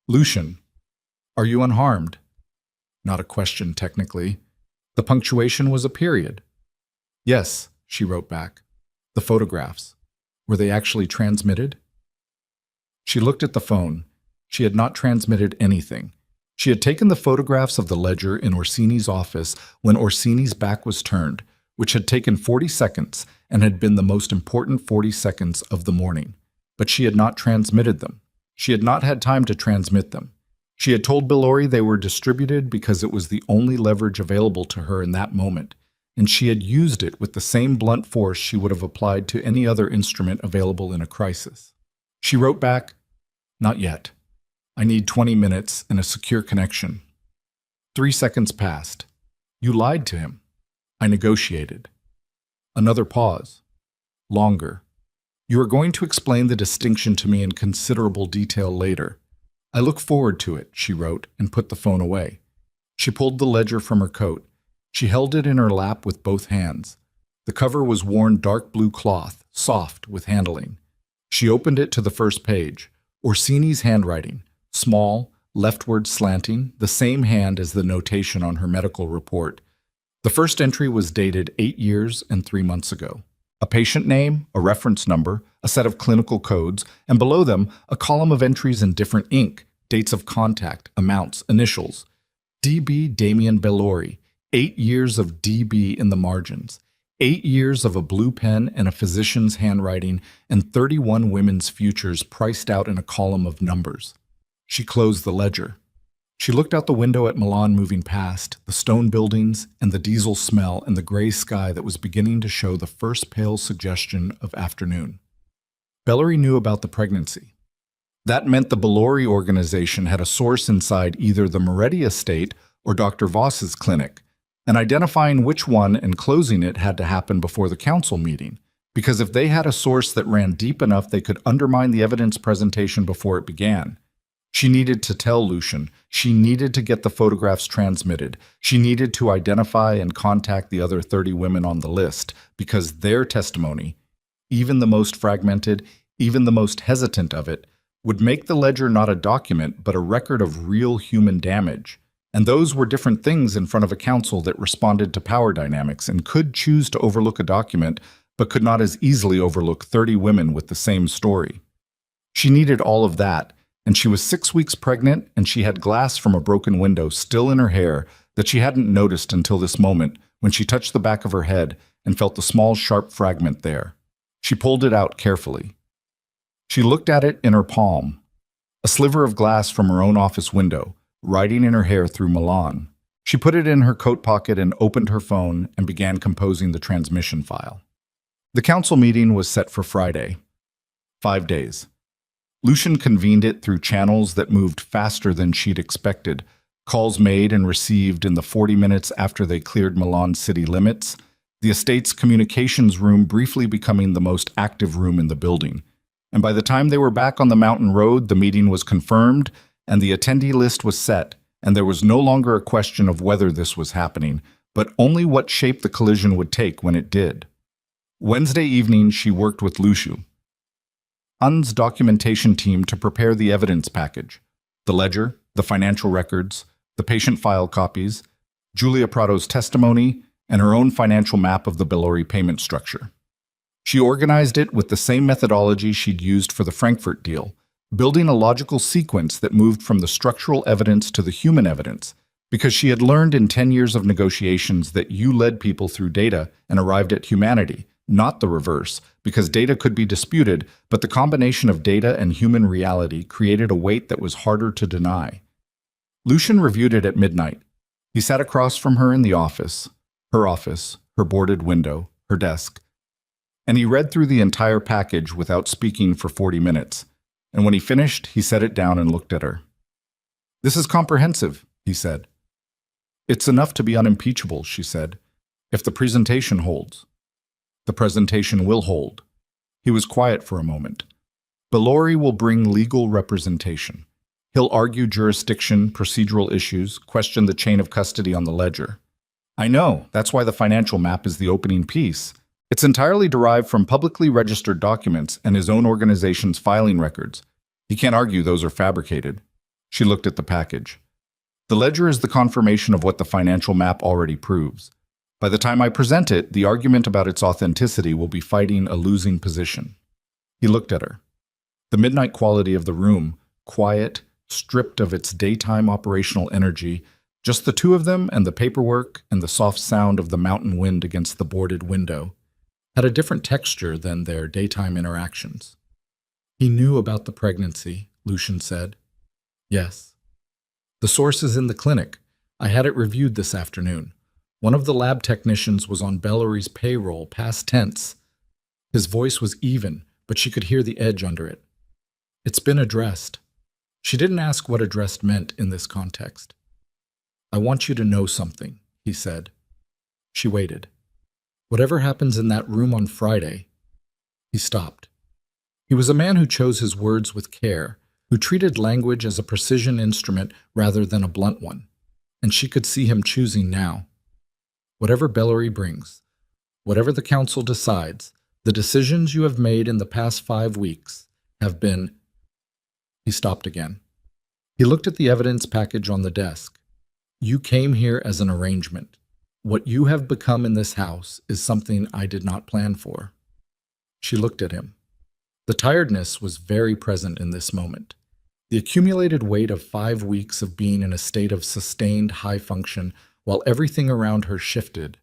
Lucian, are you unharmed? Not a question, technically. The punctuation was a period. Yes, she wrote back. The photographs. Were they actually transmitted? She looked at the phone. She had not transmitted anything. She had taken the photographs of the ledger in Orsini's office when Orsini's back was turned, which had taken 40 seconds and had been the most important 40 seconds of the morning. But she had not transmitted them. She had not had time to transmit them. She had told Bellori they were distributed because it was the only leverage available to her in that moment, and she had used it with the same blunt force she would have applied to any other instrument available in a crisis. She wrote back, Not yet. I need 20 minutes and a secure connection. 3 seconds passed. You lied to him. I negotiated. Another pause. Longer. You are going to explain the distinction to me in considerable detail later. I look forward to it, she wrote, and put the phone away. She pulled the ledger from her coat. She held it in her lap with both hands. The cover was worn dark blue cloth, soft with handling. She opened it to the first page. Orsini's handwriting, small, leftward slanting, the same hand as the notation on her medical report. The first entry was dated 8 years and 3 months ago. A patient name, a reference number, a set of clinical codes, and below them, a column of entries in different ink, dates of contact, amounts, initials. DB Damien Bellori, 8 years of DB in the margins, 8 years of a blue pen and a physician's handwriting, and 31 women's futures priced out in a column of numbers. She closed the ledger. She looked out the window at Milan moving past, the stone buildings and the diesel smell and the gray sky that was beginning to show the first pale suggestion of afternoon. Bellori knew about the pregnancy. That meant the Bellori organization had a source inside either the Moretti estate or Dr. Voss's clinic, and identifying which one and closing it had to happen before the council meeting, because if they had a source that ran deep enough they could undermine the evidence presentation before it began. She needed to tell Lucian. She needed to get the photographs transmitted. She needed to identify and contact the other 30 women on the list, because their testimony, even the most fragmented, even the most hesitant of it, would make the ledger not a document but a record of real human damage. And those were different things in front of a council that responded to power dynamics and could choose to overlook a document but could not as easily overlook 30 women with the same story. She needed all of that. And she was 6 weeks pregnant, and she had glass from a broken window still in her hair that she hadn't noticed until this moment when she touched the back of her head and felt the small, sharp fragment there. She pulled it out carefully. She looked at it in her palm, a sliver of glass from her own office window, riding in her hair through Milan. She put it in her coat pocket and opened her phone and began composing the transmission file. The council meeting was set for Friday. 5 days. Lucian convened it through channels that moved faster than she'd expected, calls made and received in the 40 minutes after they cleared Milan city limits, the estate's communications room briefly becoming the most active room in the building. And by the time they were back on the mountain road, the meeting was confirmed, and the attendee list was set, and there was no longer a question of whether this was happening, but only what shape the collision would take when it did. Wednesday evening, she worked with Lucian's documentation team to prepare the evidence package, the ledger, the financial records, the patient file copies, Julia Prado's testimony, and her own financial map of the Bellori payment structure. She organized it with the same methodology she'd used for the Frankfurt deal, building a logical sequence that moved from the structural evidence to the human evidence, because she had learned in 10 years of negotiations that you led people through data and arrived at humanity, not the reverse, because data could be disputed, but the combination of data and human reality created a weight that was harder to deny. Lucian reviewed it at midnight. He sat across from her in the office, her boarded window, her desk, and he read through the entire package without speaking for 40 minutes. And when he finished, he set it down and looked at her. "This is comprehensive," he said. "It's enough to be unimpeachable," she said, "if the presentation holds." "The presentation will hold." He was quiet for a moment. "Bellori will bring legal representation. He'll argue jurisdiction, procedural issues, question the chain of custody on the ledger. I know, that's why the financial map is the opening piece. It's entirely derived from publicly registered documents and his own organization's filing records. He can't argue those are fabricated." She looked at the package. "The ledger is the confirmation of what the financial map already proves. By the time I present it, the argument about its authenticity will be fighting a losing position." He looked at her. The midnight quality of the room, quiet, stripped of its daytime operational energy, just the two of them and the paperwork and the soft sound of the mountain wind against the boarded window, had a different texture than their daytime interactions. "He knew about the pregnancy," Lucian said. "Yes. The source is in the clinic. I had it reviewed this afternoon. One of the lab technicians was on Bellori's payroll, past tense." His voice was even, but she could hear the edge under it. "It's been addressed." She didn't ask what addressed meant in this context. "I want you to know something," he said. She waited. "Whatever happens in that room on Friday—" He stopped. He was a man who chose his words with care, who treated language as a precision instrument rather than a blunt one, and she could see him choosing now. "Whatever Bellori brings, whatever the council decides, the decisions you have made in the past 5 weeks have been—" He stopped again. He looked at the evidence package on the desk. "You came here as an arrangement. What you have become in this house is something I did not plan for." She looked at him. The tiredness was very present in this moment. The accumulated weight of 5 weeks of being in a state of sustained high function while everything around her shifted.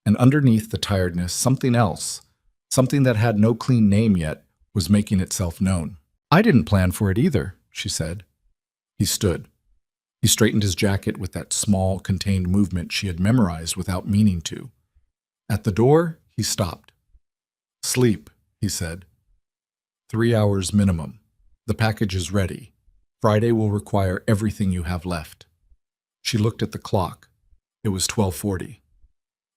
And underneath the tiredness, something else, something that had no clean name yet, was making itself known. "I didn't plan for it either," she said. He stood. He straightened his jacket with that small, contained movement she had memorized without meaning to. At the door, he stopped. "Sleep," he said. 3 hours minimum. The package is ready. Friday will require everything you have left." She looked at the clock. It was 12:40.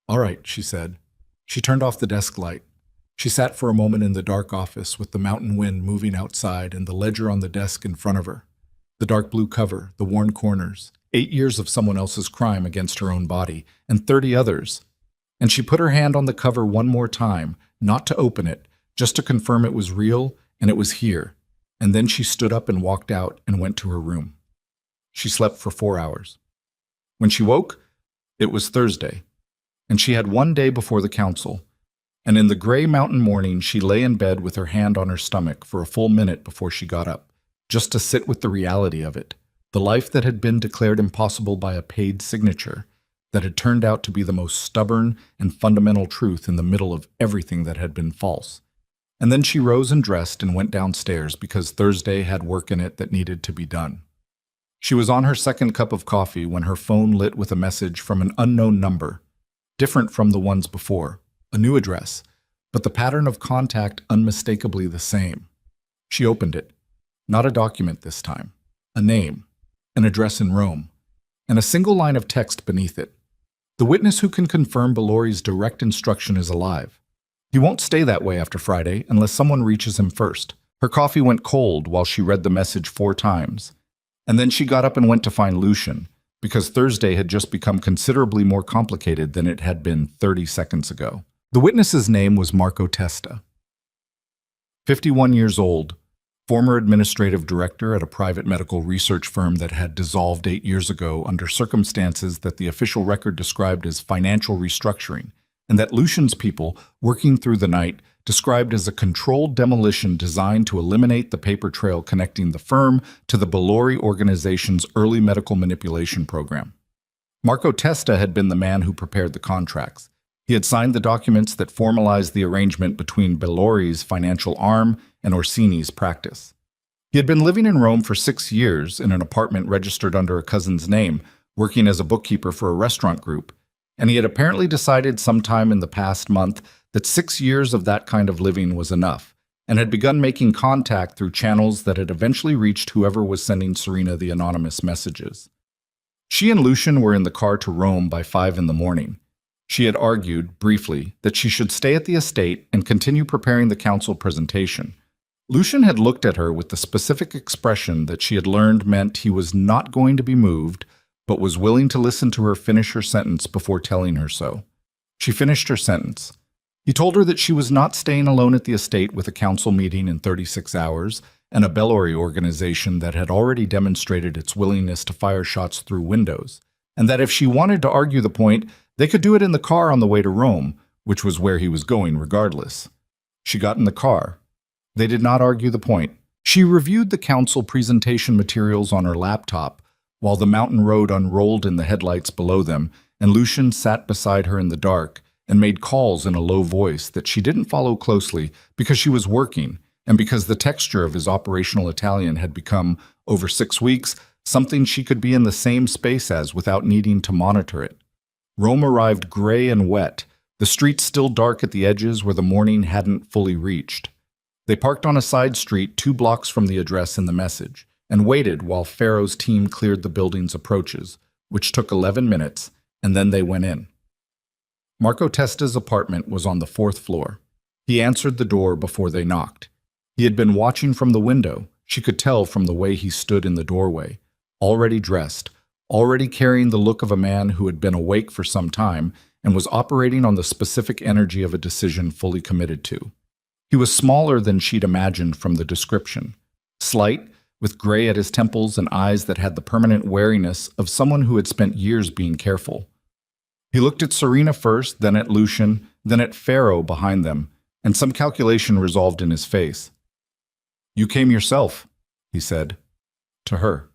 "All right," she said. She turned off the desk light. She sat for a moment in the dark office with the mountain wind moving outside and the ledger on the desk in front of her. The dark blue cover, the worn corners, 8 years of someone else's crime against her own body, and 30 others. And she put her hand on the cover one more time, not to open it, just to confirm it was real and it was here. And then she stood up and walked out and went to her room. She slept for 4 hours. When she woke, it was Thursday, and she had 1 day before the council. And in the gray mountain morning, she lay in bed with her hand on her stomach for a full minute before she got up, just to sit with the reality of it, the life that had been declared impossible by a paid signature, that had turned out to be the most stubborn and fundamental truth in the middle of everything that had been false. And then she rose and dressed and went downstairs because Thursday had work in it that needed to be done. She was on her second cup of coffee when her phone lit with a message from an unknown number, different from the ones before. A new address, but the pattern of contact unmistakably the same. She opened it. Not a document this time. A name, an address in Rome, and a single line of text beneath it. "The witness who can confirm Bellori's direct instruction is alive. He won't stay that way after Friday unless someone reaches him first." Her coffee went cold while she read the message 4 times. And then she got up and went to find Lucian, because Thursday had just become considerably more complicated than it had been 30 seconds ago. The witness's name was Marco Testa. 51 years old, former administrative director at a private medical research firm that had dissolved 8 years ago under circumstances that the official record described as financial restructuring, and that Lucian's people, working through the night, described as a controlled demolition designed to eliminate the paper trail connecting the firm to the Bellori organization's early medical manipulation program. Marco Testa had been the man who prepared the contracts. He had signed the documents that formalized the arrangement between Bellori's financial arm and Orsini's practice. He had been living in Rome for 6 years in an apartment registered under a cousin's name, working as a bookkeeper for a restaurant group, and he had apparently decided sometime in the past month that 6 years of that kind of living was enough, and had begun making contact through channels that had eventually reached whoever was sending Serena the anonymous messages. She and Lucian were in the car to Rome by 5 in the morning. She had argued, briefly, that she should stay at the estate and continue preparing the council presentation. Lucian had looked at her with the specific expression that she had learned meant he was not going to be moved, but was willing to listen to her finish her sentence before telling her so. She finished her sentence. He told her that she was not staying alone at the estate with a council meeting in 36 hours and a Bellori organization that had already demonstrated its willingness to fire shots through windows, and that if she wanted to argue the point, they could do it in the car on the way to Rome, which was where he was going regardless. She got in the car. They did not argue the point. She reviewed the council presentation materials on her laptop while the mountain road unrolled in the headlights below them, and Lucian sat beside her in the dark and made calls in a low voice that she didn't follow closely because she was working and because the texture of his operational Italian had become, over 6 weeks, something she could be in the same space as without needing to monitor it. Rome arrived gray and wet, the streets still dark at the edges where the morning hadn't fully reached. They parked on a side street 2 blocks from the address in the message, and waited while Pharaoh's team cleared the building's approaches, which took 11 minutes, and then they went in. Marco Testa's apartment was on the 4th floor. He answered the door before they knocked. He had been watching from the window, she could tell from the way he stood in the doorway, already dressed, already carrying the look of a man who had been awake for some time and was operating on the specific energy of a decision fully committed to. He was smaller than she'd imagined from the description, slight, with gray at his temples and eyes that had the permanent wariness of someone who had spent years being careful. He looked at Serena first, then at Lucian, then at Pharaoh behind them, and some calculation resolved in his face. "You came yourself," he said, to her.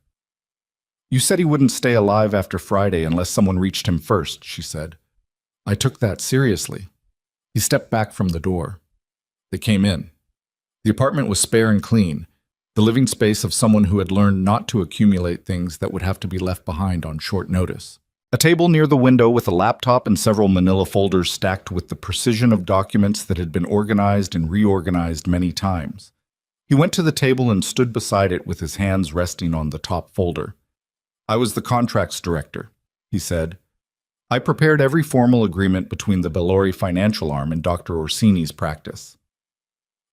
"You said he wouldn't stay alive after Friday unless someone reached him first," she said. "I took that seriously." He stepped back from the door. They came in. The apartment was spare and clean, the living space of someone who had learned not to accumulate things that would have to be left behind on short notice. A table near the window with a laptop and several manila folders stacked with the precision of documents that had been organized and reorganized many times. He went to the table and stood beside it with his hands resting on the top folder. "I was the contracts director," he said. "I prepared every formal agreement between the Bellori financial arm and Dr. Orsini's practice.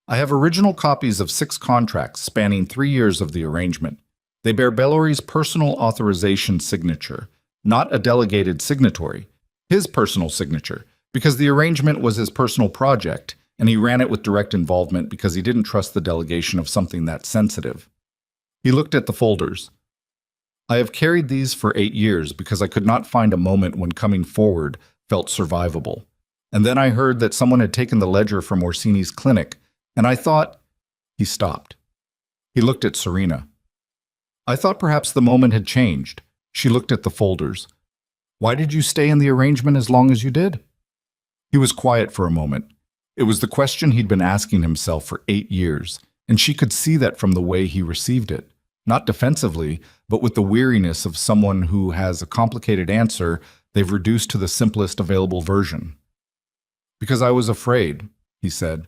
I have original copies of 6 contracts spanning 3 years of the arrangement. They bear Bellori's personal authorization signature, not a delegated signatory, his personal signature, because the arrangement was his personal project, and he ran it with direct involvement because he didn't trust the delegation of something that sensitive." He looked at the folders. "I have carried these for 8 years because I could not find a moment when coming forward felt survivable. And then I heard that someone had taken the ledger from Orsini's clinic, and I thought—" He stopped. He looked at Serena. "I thought perhaps the moment had changed." She looked at the folders. "Why did you stay in the arrangement as long as you did?" He was quiet for a moment. It was the question he'd been asking himself for 8 years, and she could see that from the way he received it. Not defensively, but with the weariness of someone who has a complicated answer they've reduced to the simplest available version. "Because I was afraid," he said.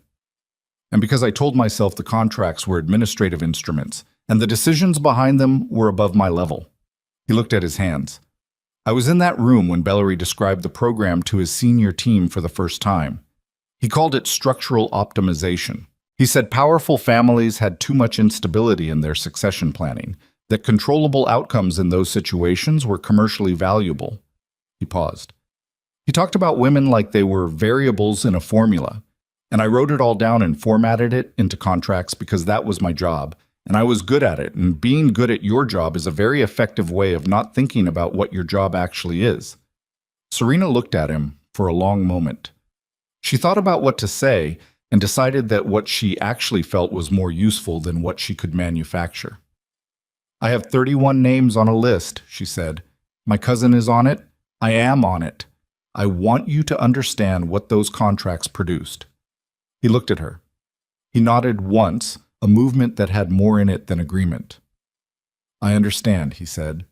"And because I told myself the contracts were administrative instruments, and the decisions behind them were above my level." He looked at his hands. "I was in that room when Bellori described the program to his senior team for the first time. He called it structural optimization. He said powerful families had too much instability in their succession planning, that controllable outcomes in those situations were commercially valuable." He paused. He talked about women like they were variables in a formula, and I wrote it all down and formatted it into contracts because that was my job, and I was good at it, and being good at your job is a very effective way of not thinking about what your job actually is. Serena looked at him for a long moment. She thought about what to say and decided that what she actually felt was more useful than what she could manufacture. I have 31 names on a list, she said. My cousin is on it. I am on it. I want you to understand what those contracts produced. He looked at her. He nodded once, a movement that had more in it than agreement. I understand, he said.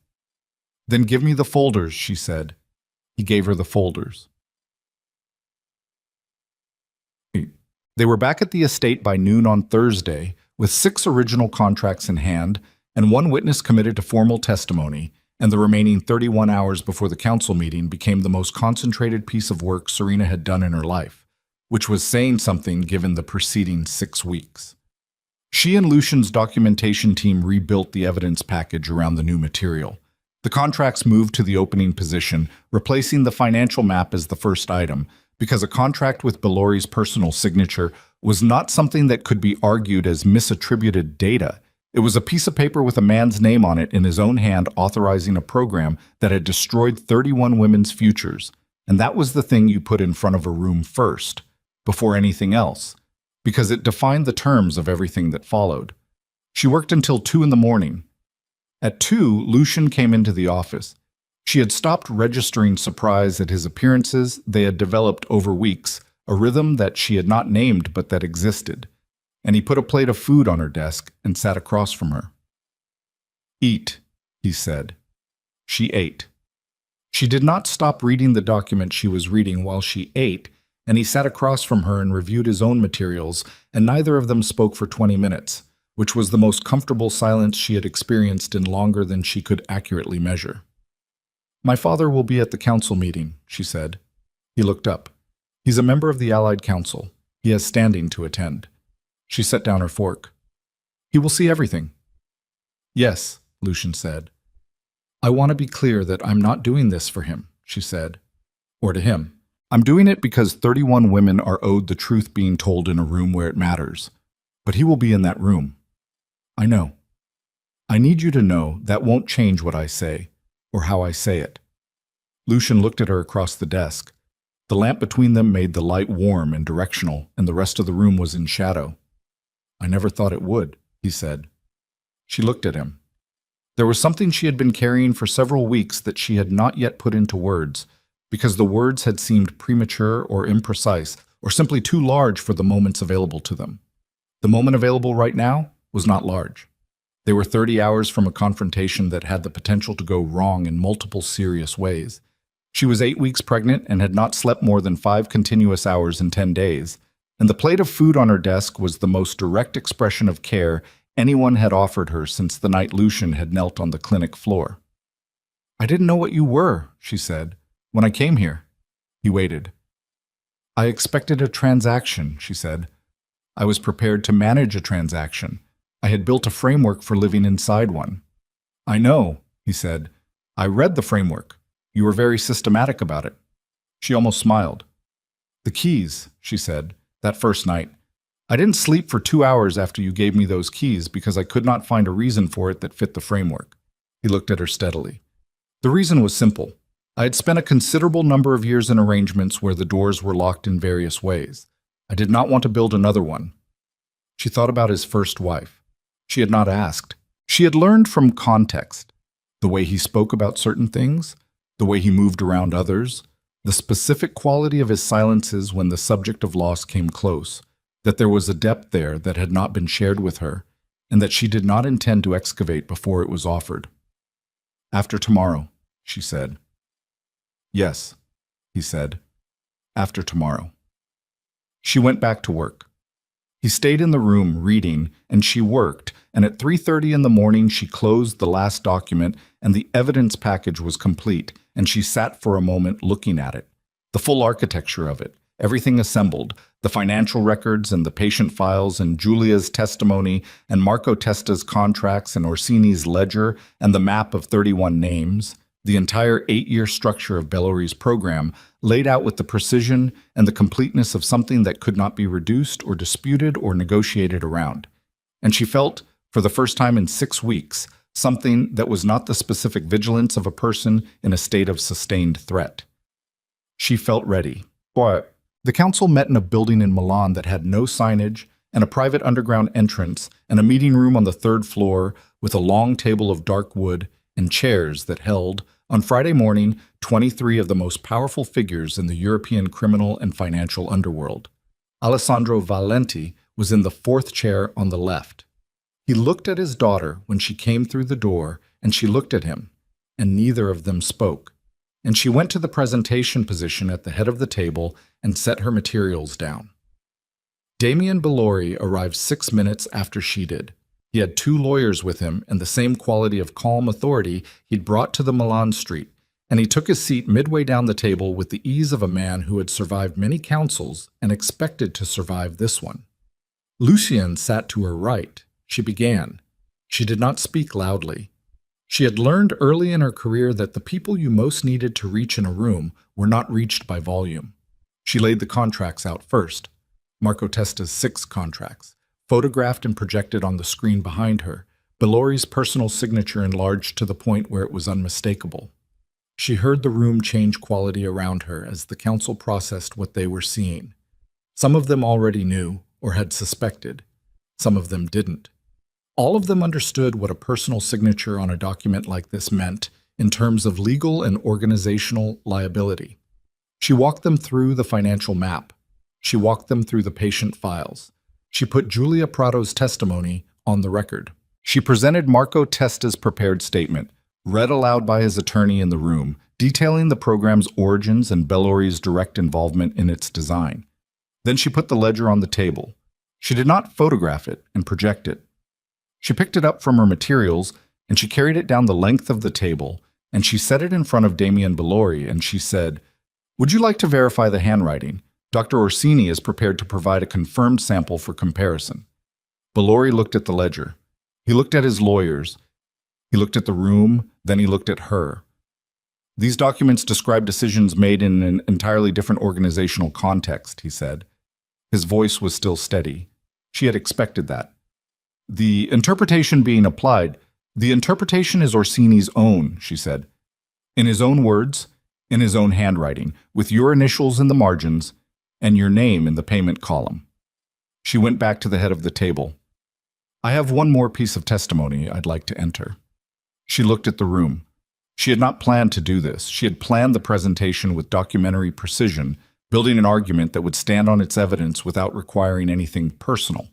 Then give me the folders, she said. He gave her the folders. They were back at the estate by noon on Thursday, with 6 original contracts in hand, and 1 witness committed to formal testimony, and the remaining 31 hours before the council meeting became the most concentrated piece of work Serena had done in her life, which was saying something given the preceding 6 weeks. She and Lucian's documentation team rebuilt the evidence package around the new material. The contracts moved to the opening position, replacing the financial map as the first item, because a contract with Bellori's personal signature was not something that could be argued as misattributed data. It was a piece of paper with a man's name on it in his own hand authorizing a program that had destroyed 31 women's futures, and that was the thing you put in front of a room first, before anything else, because it defined the terms of everything that followed. She worked until 2 in the morning. At 2, Lucian came into the office. She had stopped registering surprise at his appearances. They had developed over weeks, a rhythm that she had not named but that existed, and he put a plate of food on her desk and sat across from her. Eat, he said. She ate. She did not stop reading the document she was reading while she ate, and he sat across from her and reviewed his own materials, and neither of them spoke for 20 minutes, which was the most comfortable silence she had experienced in longer than she could accurately measure. My father will be at the council meeting, she said. He looked up. He's a member of the Allied Council. He has standing to attend. She set down her fork. He will see everything. Yes, Lucian said. I want to be clear that I'm not doing this for him, she said. Or to him. I'm doing it because 31 women are owed the truth being told in a room where it matters. But he will be in that room. I know. I need you to know that won't change what I say, or how I say it. Lucian looked at her across the desk. The lamp between them made the light warm and directional, and the rest of the room was in shadow. I never thought it would, he said. She looked at him. There was something she had been carrying for several weeks that she had not yet put into words, because the words had seemed premature or imprecise, or simply too large for the moments available to them. The moment available right now was not large. They were 30 hours from a confrontation that had the potential to go wrong in multiple serious ways. She was 8 weeks pregnant and had not slept more than 5 continuous hours in 10 days, and the plate of food on her desk was the most direct expression of care anyone had offered her since the night Lucian had knelt on the clinic floor. I didn't know what you were, she said, when I came here. He waited. I expected a transaction, she said. I was prepared to manage a transaction. I had built a framework for living inside one. I know, he said. I read the framework. You were very systematic about it. She almost smiled. The keys, she said, that first night. I didn't sleep for 2 hours after you gave me those keys because I could not find a reason for it that fit the framework. He looked at her steadily. The reason was simple. I had spent a considerable number of years in arrangements where the doors were locked in various ways. I did not want to build another one. She thought about his first wife. She had not asked. She had learned from context, the way he spoke about certain things, the way he moved around others, the specific quality of his silences when the subject of loss came close, that there was a depth there that had not been shared with her, and that she did not intend to excavate before it was offered. After tomorrow, she said. Yes, he said. After tomorrow. She went back to work. He stayed in the room reading, and she worked, and at 3:30 in the morning she closed the last document, and the evidence package was complete, and she sat for a moment looking at it. The full architecture of it, everything assembled, the financial records and the patient files and Giulia's testimony and Marco Testa's contracts and Orsini's ledger and the map of 31 names. The entire 8-year structure of Bellori's program laid out with the precision and the completeness of something that could not be reduced or disputed or negotiated around. And she felt, for the first time in 6 weeks, something that was not the specific vigilance of a person in a state of sustained threat. She felt ready. What? The council met in a building in Milan that had no signage and a private underground entrance and a meeting room on the 3rd floor with a long table of dark wood and chairs that held, on Friday morning, 23 of the most powerful figures in the European criminal and financial underworld. Alessandro Valenti was in the 4th chair on the left. He looked at his daughter when she came through the door, and she looked at him, and neither of them spoke. And she went to the presentation position at the head of the table and set her materials down. Damien Bellori arrived 6 minutes after she did. He had 2 lawyers with him and the same quality of calm authority he'd brought to the Milan street, and he took his seat midway down the table with the ease of a man who had survived many councils and expected to survive this one. Lucienne sat to her right. She began. She did not speak loudly. She had learned early in her career that the people you most needed to reach in a room were not reached by volume. She laid the contracts out first. Marco Testa's 6 contracts, photographed and projected on the screen behind her, Bellori's personal signature enlarged to the point where it was unmistakable. She heard the room change quality around her as the council processed what they were seeing. Some of them already knew or had suspected. Some of them didn't. All of them understood what a personal signature on a document like this meant in terms of legal and organizational liability. She walked them through the financial map. She walked them through the patient files. She put Giulia Prado's testimony on the record. She presented Marco Testa's prepared statement, read aloud by his attorney in the room, detailing the program's origins and Bellori's direct involvement in its design. Then she put the ledger on the table. She did not photograph it and project it. She picked it up from her materials, and she carried it down the length of the table, and she set it in front of Damien Bellori, and she said, "Would you like to verify the handwriting? Dr. Orsini is prepared to provide a confirmed sample for comparison." Bellori looked at the ledger. He looked at his lawyers. He looked at the room, then he looked at her. "These documents describe decisions made in an entirely different organizational context," he said. His voice was still steady. She had expected that. "The interpretation being applied, the interpretation is Orsini's own," she said. "In his own words, in his own handwriting, with your initials in the margins, and your name in the payment column." She went back to the head of the table. "I have one more piece of testimony I'd like to enter." She looked at the room. She had not planned to do this. She had planned the presentation with documentary precision, building an argument that would stand on its evidence without requiring anything personal.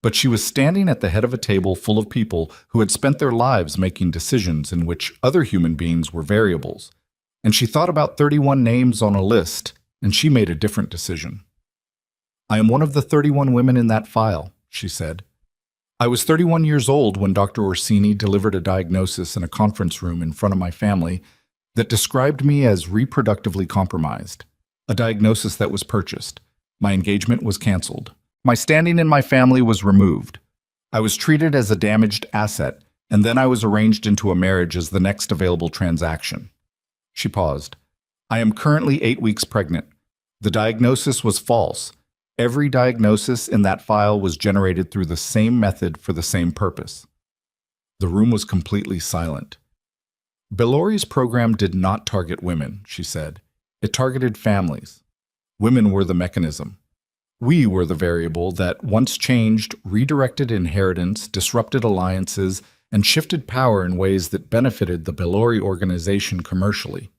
But she was standing at the head of a table full of people who had spent their lives making decisions in which other human beings were variables. And she thought about 31 names on a list, and she made a different decision. "I am one of the 31 women in that file," she said. "I was 31 years old when Dr. Orsini delivered a diagnosis in a conference room in front of my family that described me as reproductively compromised, a diagnosis that was purchased. My engagement was canceled. My standing in my family was removed. I was treated as a damaged asset, and then I was arranged into a marriage as the next available transaction." She paused. "I am currently 8 weeks pregnant. The diagnosis was false. Every diagnosis in that file was generated through the same method for the same purpose." The room was completely silent. "Bellori's program did not target women," she said. "It targeted families. Women were the mechanism. We were the variable that, once changed, redirected inheritance, disrupted alliances, and shifted power in ways that benefited the Bellori organization commercially.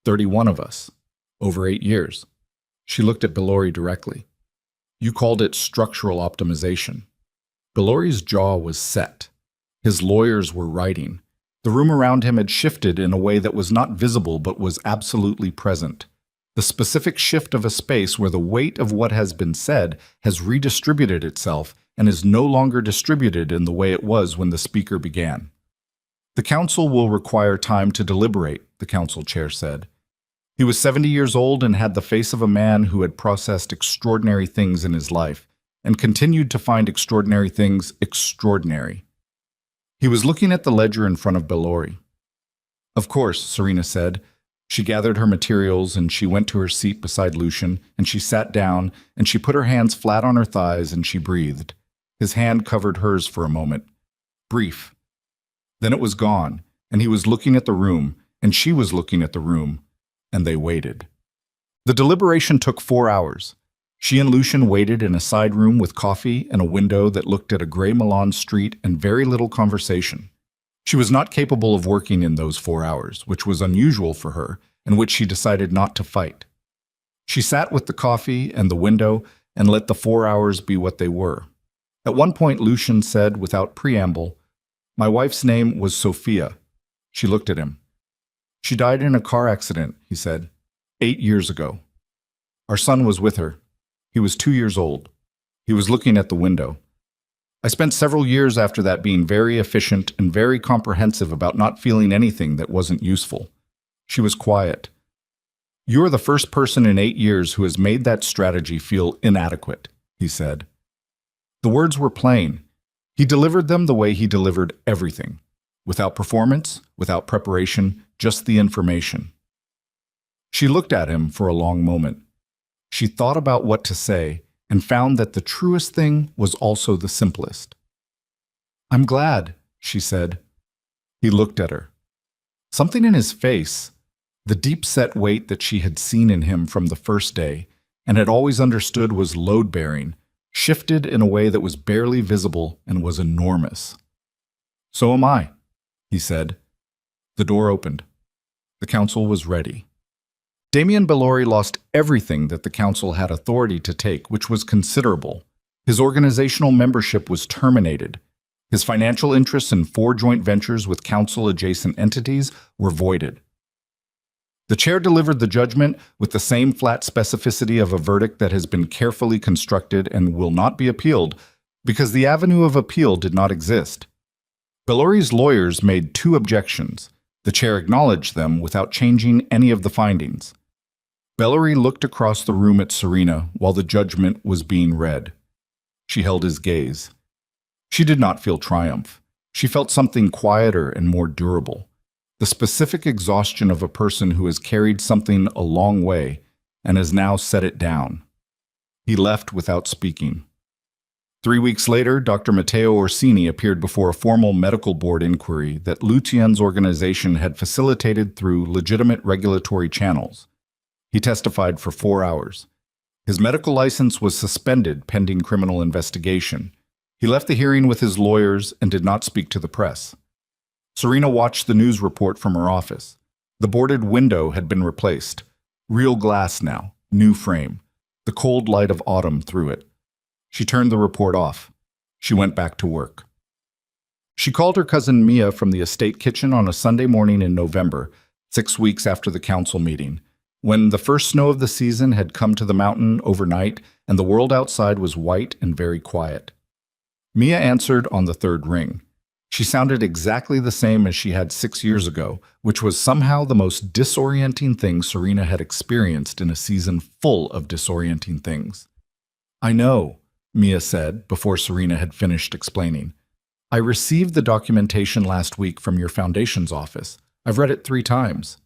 31 of us, over 8 years. She looked at Bellori directly. "You called it structural optimization." Bellori's jaw was set. His lawyers were writing. The room around him had shifted in a way that was not visible but was absolutely present. The specific shift of a space where the weight of what has been said has redistributed itself and is no longer distributed in the way it was when the speaker began. "The council will require time to deliberate," the council chair said. He was 70 years old and had the face of a man who had processed extraordinary things in his life and continued to find extraordinary things extraordinary. He was looking at the ledger in front of Bellori. Of course, Serena said. She gathered her materials and she went to her seat beside Lucian, and she sat down and she put her hands flat on her thighs and she breathed. His hand covered hers for a moment. Brief. Then it was gone, and he was looking at the room, and she was looking at the room, and they waited. The deliberation took 4 hours. She and Lucian waited in a side room with coffee and a window that looked at a gray Milan street and very little conversation. She was not capable of working in those 4 hours, which was unusual for her, and which she decided not to fight. She sat with the coffee and the window and let the 4 hours be what they were. At one point, Lucian said, without preamble, "My wife's name was Sophia." She looked at him. "She died in a car accident," he said, 8 years ago. "Our son was with her. He was 2 years old. He was looking at the window. I spent several years after that being very efficient and very comprehensive about not feeling anything that wasn't useful." She was quiet. "You're the first person in 8 years who has made that strategy feel inadequate," he said. The words were plain. He delivered them the way he delivered everything. Without performance, without preparation, just the information. She looked at him for a long moment. She thought about what to say and found that the truest thing was also the simplest. "I'm glad," she said. He looked at her. Something in his face, the deep-set weight that she had seen in him from the first day and had always understood was load-bearing, shifted in a way that was barely visible and was enormous. "So am I," he said. The door opened. The council was ready. Damien Bellori lost everything that the council had authority to take, which was considerable. His organizational membership was terminated. His financial interests in 4 joint ventures with council-adjacent entities were voided. The chair delivered the judgment with the same flat specificity of a verdict that has been carefully constructed and will not be appealed because the avenue of appeal did not exist. Bellori's lawyers made 2 objections. The chair acknowledged them without changing any of the findings. Bellori looked across the room at Serena while the judgment was being read. She held his gaze. She did not feel triumph. She felt something quieter and more durable. The specific exhaustion of a person who has carried something a long way and has now set it down. He left without speaking. 3 weeks later, Dr. Matteo Orsini appeared before a formal medical board inquiry that Lucien's organization had facilitated through legitimate regulatory channels. He testified for 4 hours. His medical license was suspended pending criminal investigation. He left the hearing with his lawyers and did not speak to the press. Serena watched the news report from her office. The boarded window had been replaced. Real glass now, new frame. The cold light of autumn through it. She turned the report off. She went back to work. She called her cousin Mia from the estate kitchen on a Sunday morning in November, 6 weeks after the council meeting, when the first snow of the season had come to the mountain overnight and the world outside was white and very quiet. Mia answered on the 3rd ring. She sounded exactly the same as she had 6 years ago, which was somehow the most disorienting thing Serena had experienced in a season full of disorienting things. "I know," Mia said before Serena had finished explaining. "I received the documentation last week from your foundation's office. I've read it 3 times.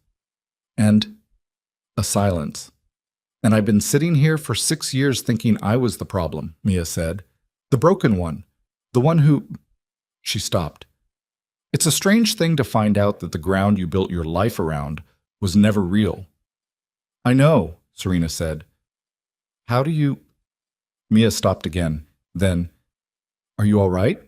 And a silence. "And I've been sitting here for 6 years thinking I was the problem," Mia said. "The broken one. The one who—" She stopped. "It's a strange thing to find out that the ground you built your life around was never real." "I know," Serena said. "How do you—" Mia stopped again. Then, "Are you all right?"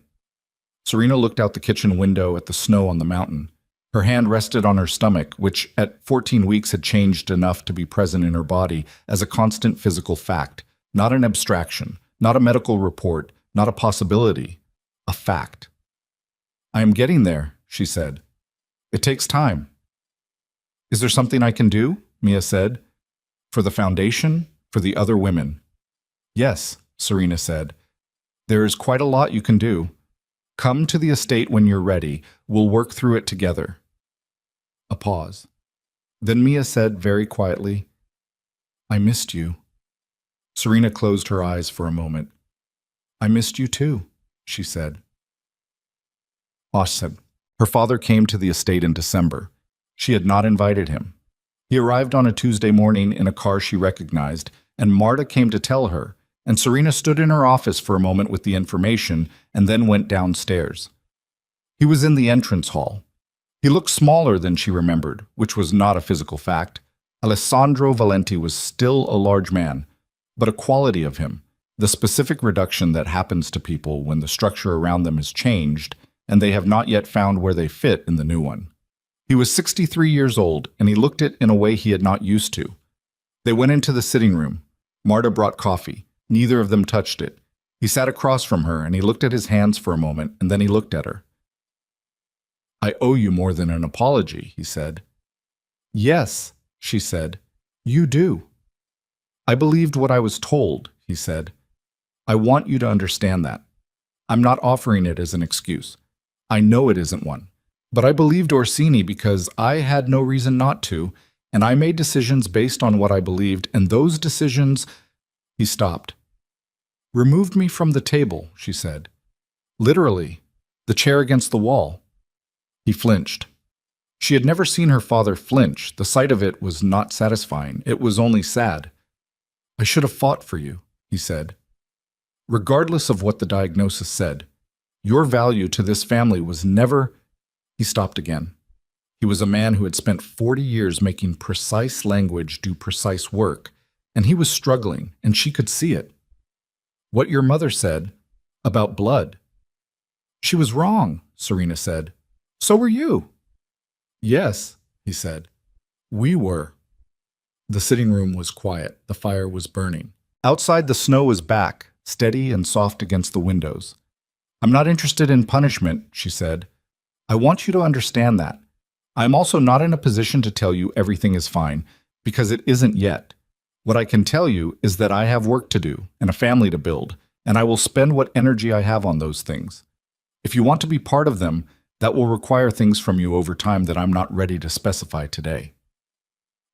Serena looked out the kitchen window at the snow on the mountain. Her hand rested on her stomach, which at 14 weeks had changed enough to be present in her body as a constant physical fact, not an abstraction, not a medical report, not a possibility, a fact. "I am getting there," she said. "It takes time." "Is there something I can do?" Mia said. "For the foundation, for the other women." "Yes," Serena said. "There is quite a lot you can do. Come to the estate when you're ready. We'll work through it together." A pause. Then Mia said very quietly, "I missed you." Serena closed her eyes for a moment. "I missed you too," she said. Osset. Her father came to the estate in December. She had not invited him. He arrived on a Tuesday morning in a car she recognized, and Marta came to tell her, and Serena stood in her office for a moment with the information and then went downstairs. He was in the entrance hall. He looked smaller than she remembered, which was not a physical fact. Alessandro Valenti was still a large man, but a quality of him, the specific reduction that happens to people when the structure around them has changed and they have not yet found where they fit in the new one. He was 63 years old, and he looked it in a way he had not used to. They went into the sitting room. Marta brought coffee. Neither of them touched it. He sat across from her, and he looked at his hands for a moment, and then he looked at her. "I owe you more than an apology," he said. "Yes," she said, "you do." "I believed what I was told," he said. "I want you to understand that. I'm not offering it as an excuse. I know it isn't one. But I believed Orsini because I had no reason not to, and I made decisions based on what I believed, and those decisions—" He stopped. "Removed me from the table," she said. "Literally, the chair against the wall." He flinched. She had never seen her father flinch. The sight of it was not satisfying. It was only sad. "I should have fought for you," he said. "Regardless of what the diagnosis said, your value to this family was never—" He stopped again. He was a man who had spent 40 years making precise language do precise work, and he was struggling, and she could see it. "What your mother said about blood." "She was wrong," Serena said. "So were you." "Yes," he said. "We were." The sitting room was quiet. The fire was burning. Outside, the snow was back, steady and soft against the windows. "I'm not interested in punishment," she said. "I want you to understand that. I am also not in a position to tell you everything is fine, because it isn't yet. What I can tell you is that I have work to do and a family to build, and I will spend what energy I have on those things. If you want to be part of them, that will require things from you over time that I'm not ready to specify today."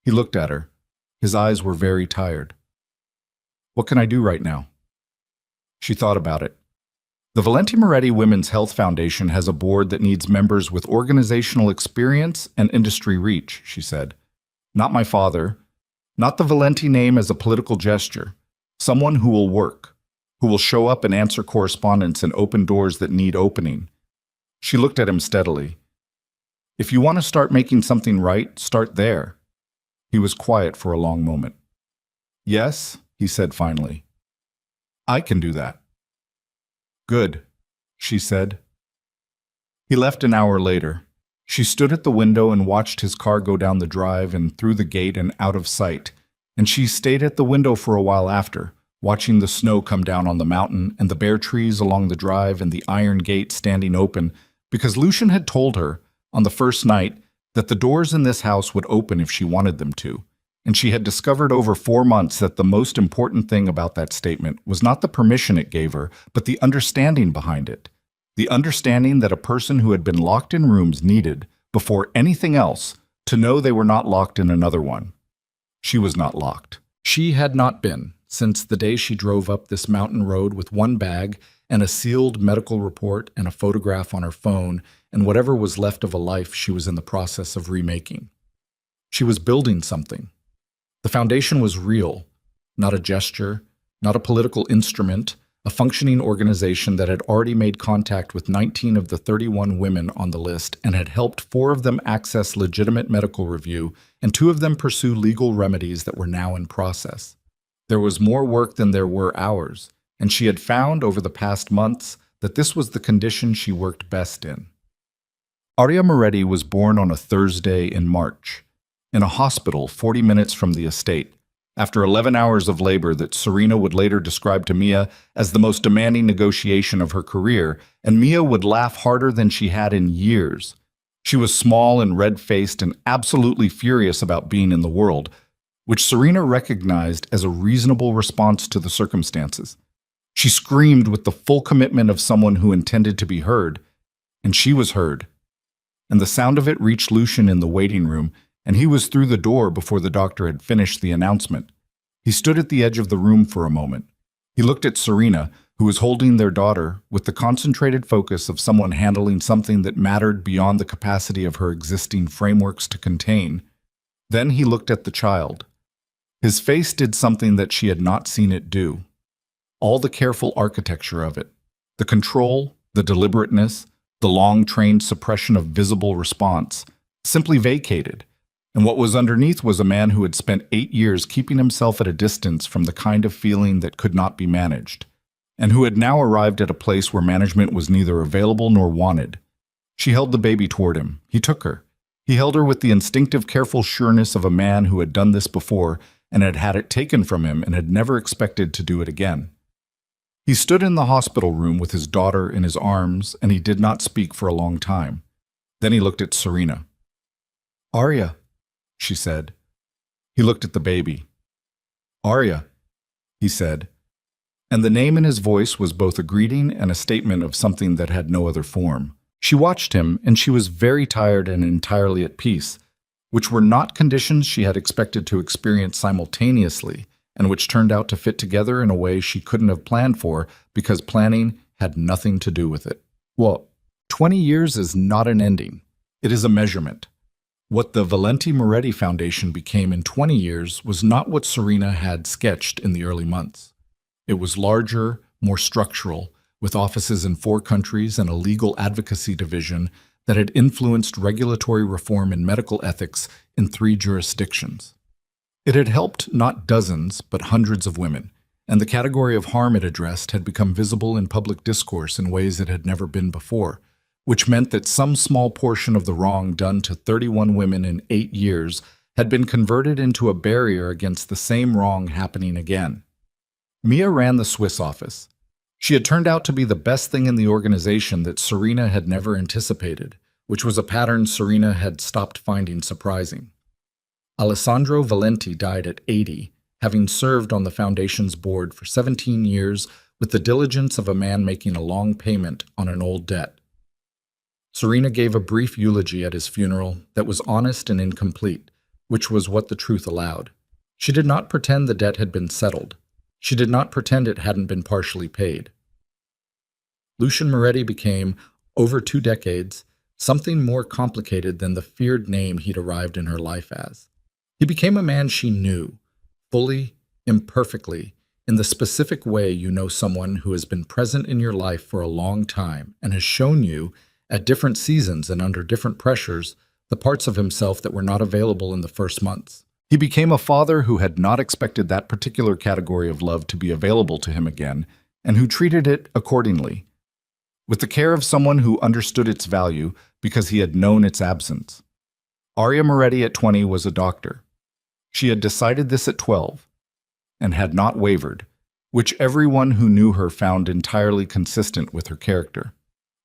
He looked at her. His eyes were very tired. "What can I do right now?" She thought about it. The Valenti Moretti Women's Health Foundation has a board that needs members with organizational experience and industry reach, she said. "Not my father. Not the Valenti name as a political gesture. Someone who will work, who will show up and answer correspondence and open doors that need opening." She looked at him steadily. "If you want to start making something right, start there." He was quiet for a long moment. "Yes," he said finally. "I can do that." "Good," she said. He left an hour later. She stood at the window and watched his car go down the drive and through the gate and out of sight, and she stayed at the window for a while after, watching the snow come down on the mountain and the bare trees along the drive and the iron gate standing open, because Lucian had told her, on the first night, that the doors in this house would open if she wanted them to. And she had discovered over 4 months that the most important thing about that statement was not the permission it gave her, but the understanding behind it. The understanding that a person who had been locked in rooms needed, before anything else, to know they were not locked in another one. She was not locked. She had not been, since the day she drove up this mountain road with one bag and a sealed medical report and a photograph on her phone and whatever was left of a life she was in the process of remaking. She was building something. The foundation was real, not a gesture, not a political instrument, a functioning organization that had already made contact with 19 of the 31 women on the list and had helped 4 of them access legitimate medical review and 2 of them pursue legal remedies that were now in process. There was more work than there were hours, and she had found over the past months that this was the condition she worked best in. Aria Moretti was born on a Thursday in March, in a hospital 40 minutes from the estate, after 11 hours of labor that Serena would later describe to Mia as the most demanding negotiation of her career, and Mia would laugh harder than she had in years. She was small and red-faced and absolutely furious about being in the world, which Serena recognized as a reasonable response to the circumstances. She screamed with the full commitment of someone who intended to be heard, and she was heard. And the sound of it reached Lucian in the waiting room, and he was through the door before the doctor had finished the announcement. He stood at the edge of the room for a moment. He looked at Serena, who was holding their daughter with the concentrated focus of someone handling something that mattered beyond the capacity of her existing frameworks to contain. Then he looked at the child. His face did something that she had not seen it do. All the careful architecture of it, the control, the deliberateness, the long-trained suppression of visible response, simply vacated, and what was underneath was a man who had spent 8 years keeping himself at a distance from the kind of feeling that could not be managed, and who had now arrived at a place where management was neither available nor wanted. She held the baby toward him. He took her. He held her with the instinctive, careful sureness of a man who had done this before and had had it taken from him and had never expected to do it again. He stood in the hospital room with his daughter in his arms, and he did not speak for a long time. Then he looked at Serena. "Arya," she said. He looked at the baby. "Arya," he said, and the name in his voice was both a greeting and a statement of something that had no other form. She watched him, and she was very tired and entirely at peace, which were not conditions she had expected to experience simultaneously, and which turned out to fit together in a way she couldn't have planned for because planning had nothing to do with it. Well, 20 years is not an ending. It is a measurement. What the Valenti Moretti Foundation became in 20 years was not what Serena had sketched in the early months. It was larger, more structural, with offices in 4 countries and a legal advocacy division that had influenced regulatory reform and medical ethics in 3 jurisdictions. It had helped not dozens, but hundreds of women, and the category of harm it addressed had become visible in public discourse in ways it had never been before, which meant that some small portion of the wrong done to 31 women in 8 years had been converted into a barrier against the same wrong happening again. Mia ran the Swiss office. She had turned out to be the best thing in the organization that Serena had never anticipated, which was a pattern Serena had stopped finding surprising. Alessandro Valenti died at 80, having served on the foundation's board for 17 years with the diligence of a man making a long payment on an old debt. Serena gave a brief eulogy at his funeral that was honest and incomplete, which was what the truth allowed. She did not pretend the debt had been settled. She did not pretend it hadn't been partially paid. Lucian Moretti became, over 2 decades, something more complicated than the feared name he'd arrived in her life as. He became a man she knew, fully, imperfectly, in the specific way you know someone who has been present in your life for a long time and has shown you, at different seasons and under different pressures, the parts of himself that were not available in the first months. He became a father who had not expected that particular category of love to be available to him again, and who treated it accordingly, with the care of someone who understood its value because he had known its absence. Arya Moretti at 20 was a doctor. She had decided this at 12, and had not wavered, which everyone who knew her found entirely consistent with her character.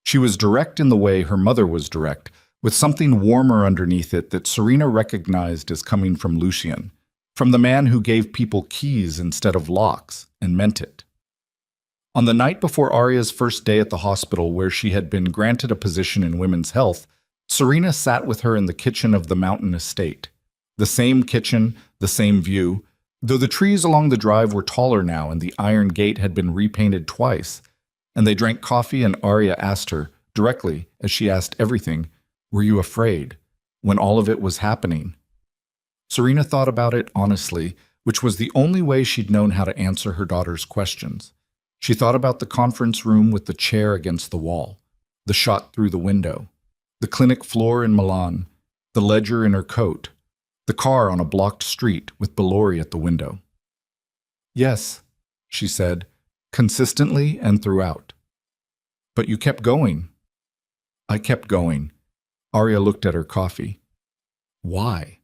She was direct in the way her mother was direct, with something warmer underneath it that Serena recognized as coming from Lucian, from the man who gave people keys instead of locks, and meant it. On the night before Arya's first day at the hospital where she had been granted a position in women's health, Serena sat with her in the kitchen of the mountain estate. The same kitchen, the same view, though the trees along the drive were taller now and the iron gate had been repainted twice, and they drank coffee and Arya asked her, directly, as she asked everything, "Were you afraid?" when all of it was happening. Serena thought about it honestly, which was the only way she'd known how to answer her daughter's questions. She thought about the conference room with the chair against the wall, the shot through the window, the clinic floor in Milan, the ledger in her coat, the car on a blocked street with Bellori at the window. "Yes," she said, consistently and throughout. "But you kept going." "I kept going." Arya looked at her coffee. "Why?"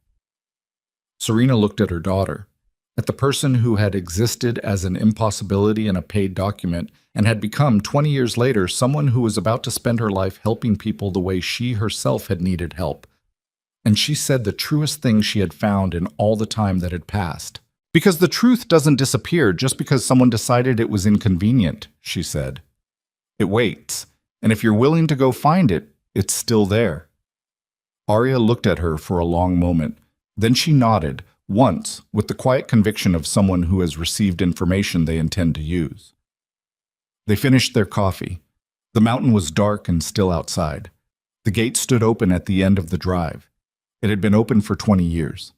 Serena looked at her daughter, at the person who had existed as an impossibility in a paid document and had become, 20 years later, someone who was about to spend her life helping people the way she herself had needed help. And she said the truest thing she had found in all the time that had passed. "Because the truth doesn't disappear just because someone decided it was inconvenient," she said. "It waits, and if you're willing to go find it, it's still there." Arya looked at her for a long moment. Then she nodded, once, with the quiet conviction of someone who has received information they intend to use. They finished their coffee. The mountain was dark and still outside. The gate stood open at the end of the drive. It had been open for 20 years.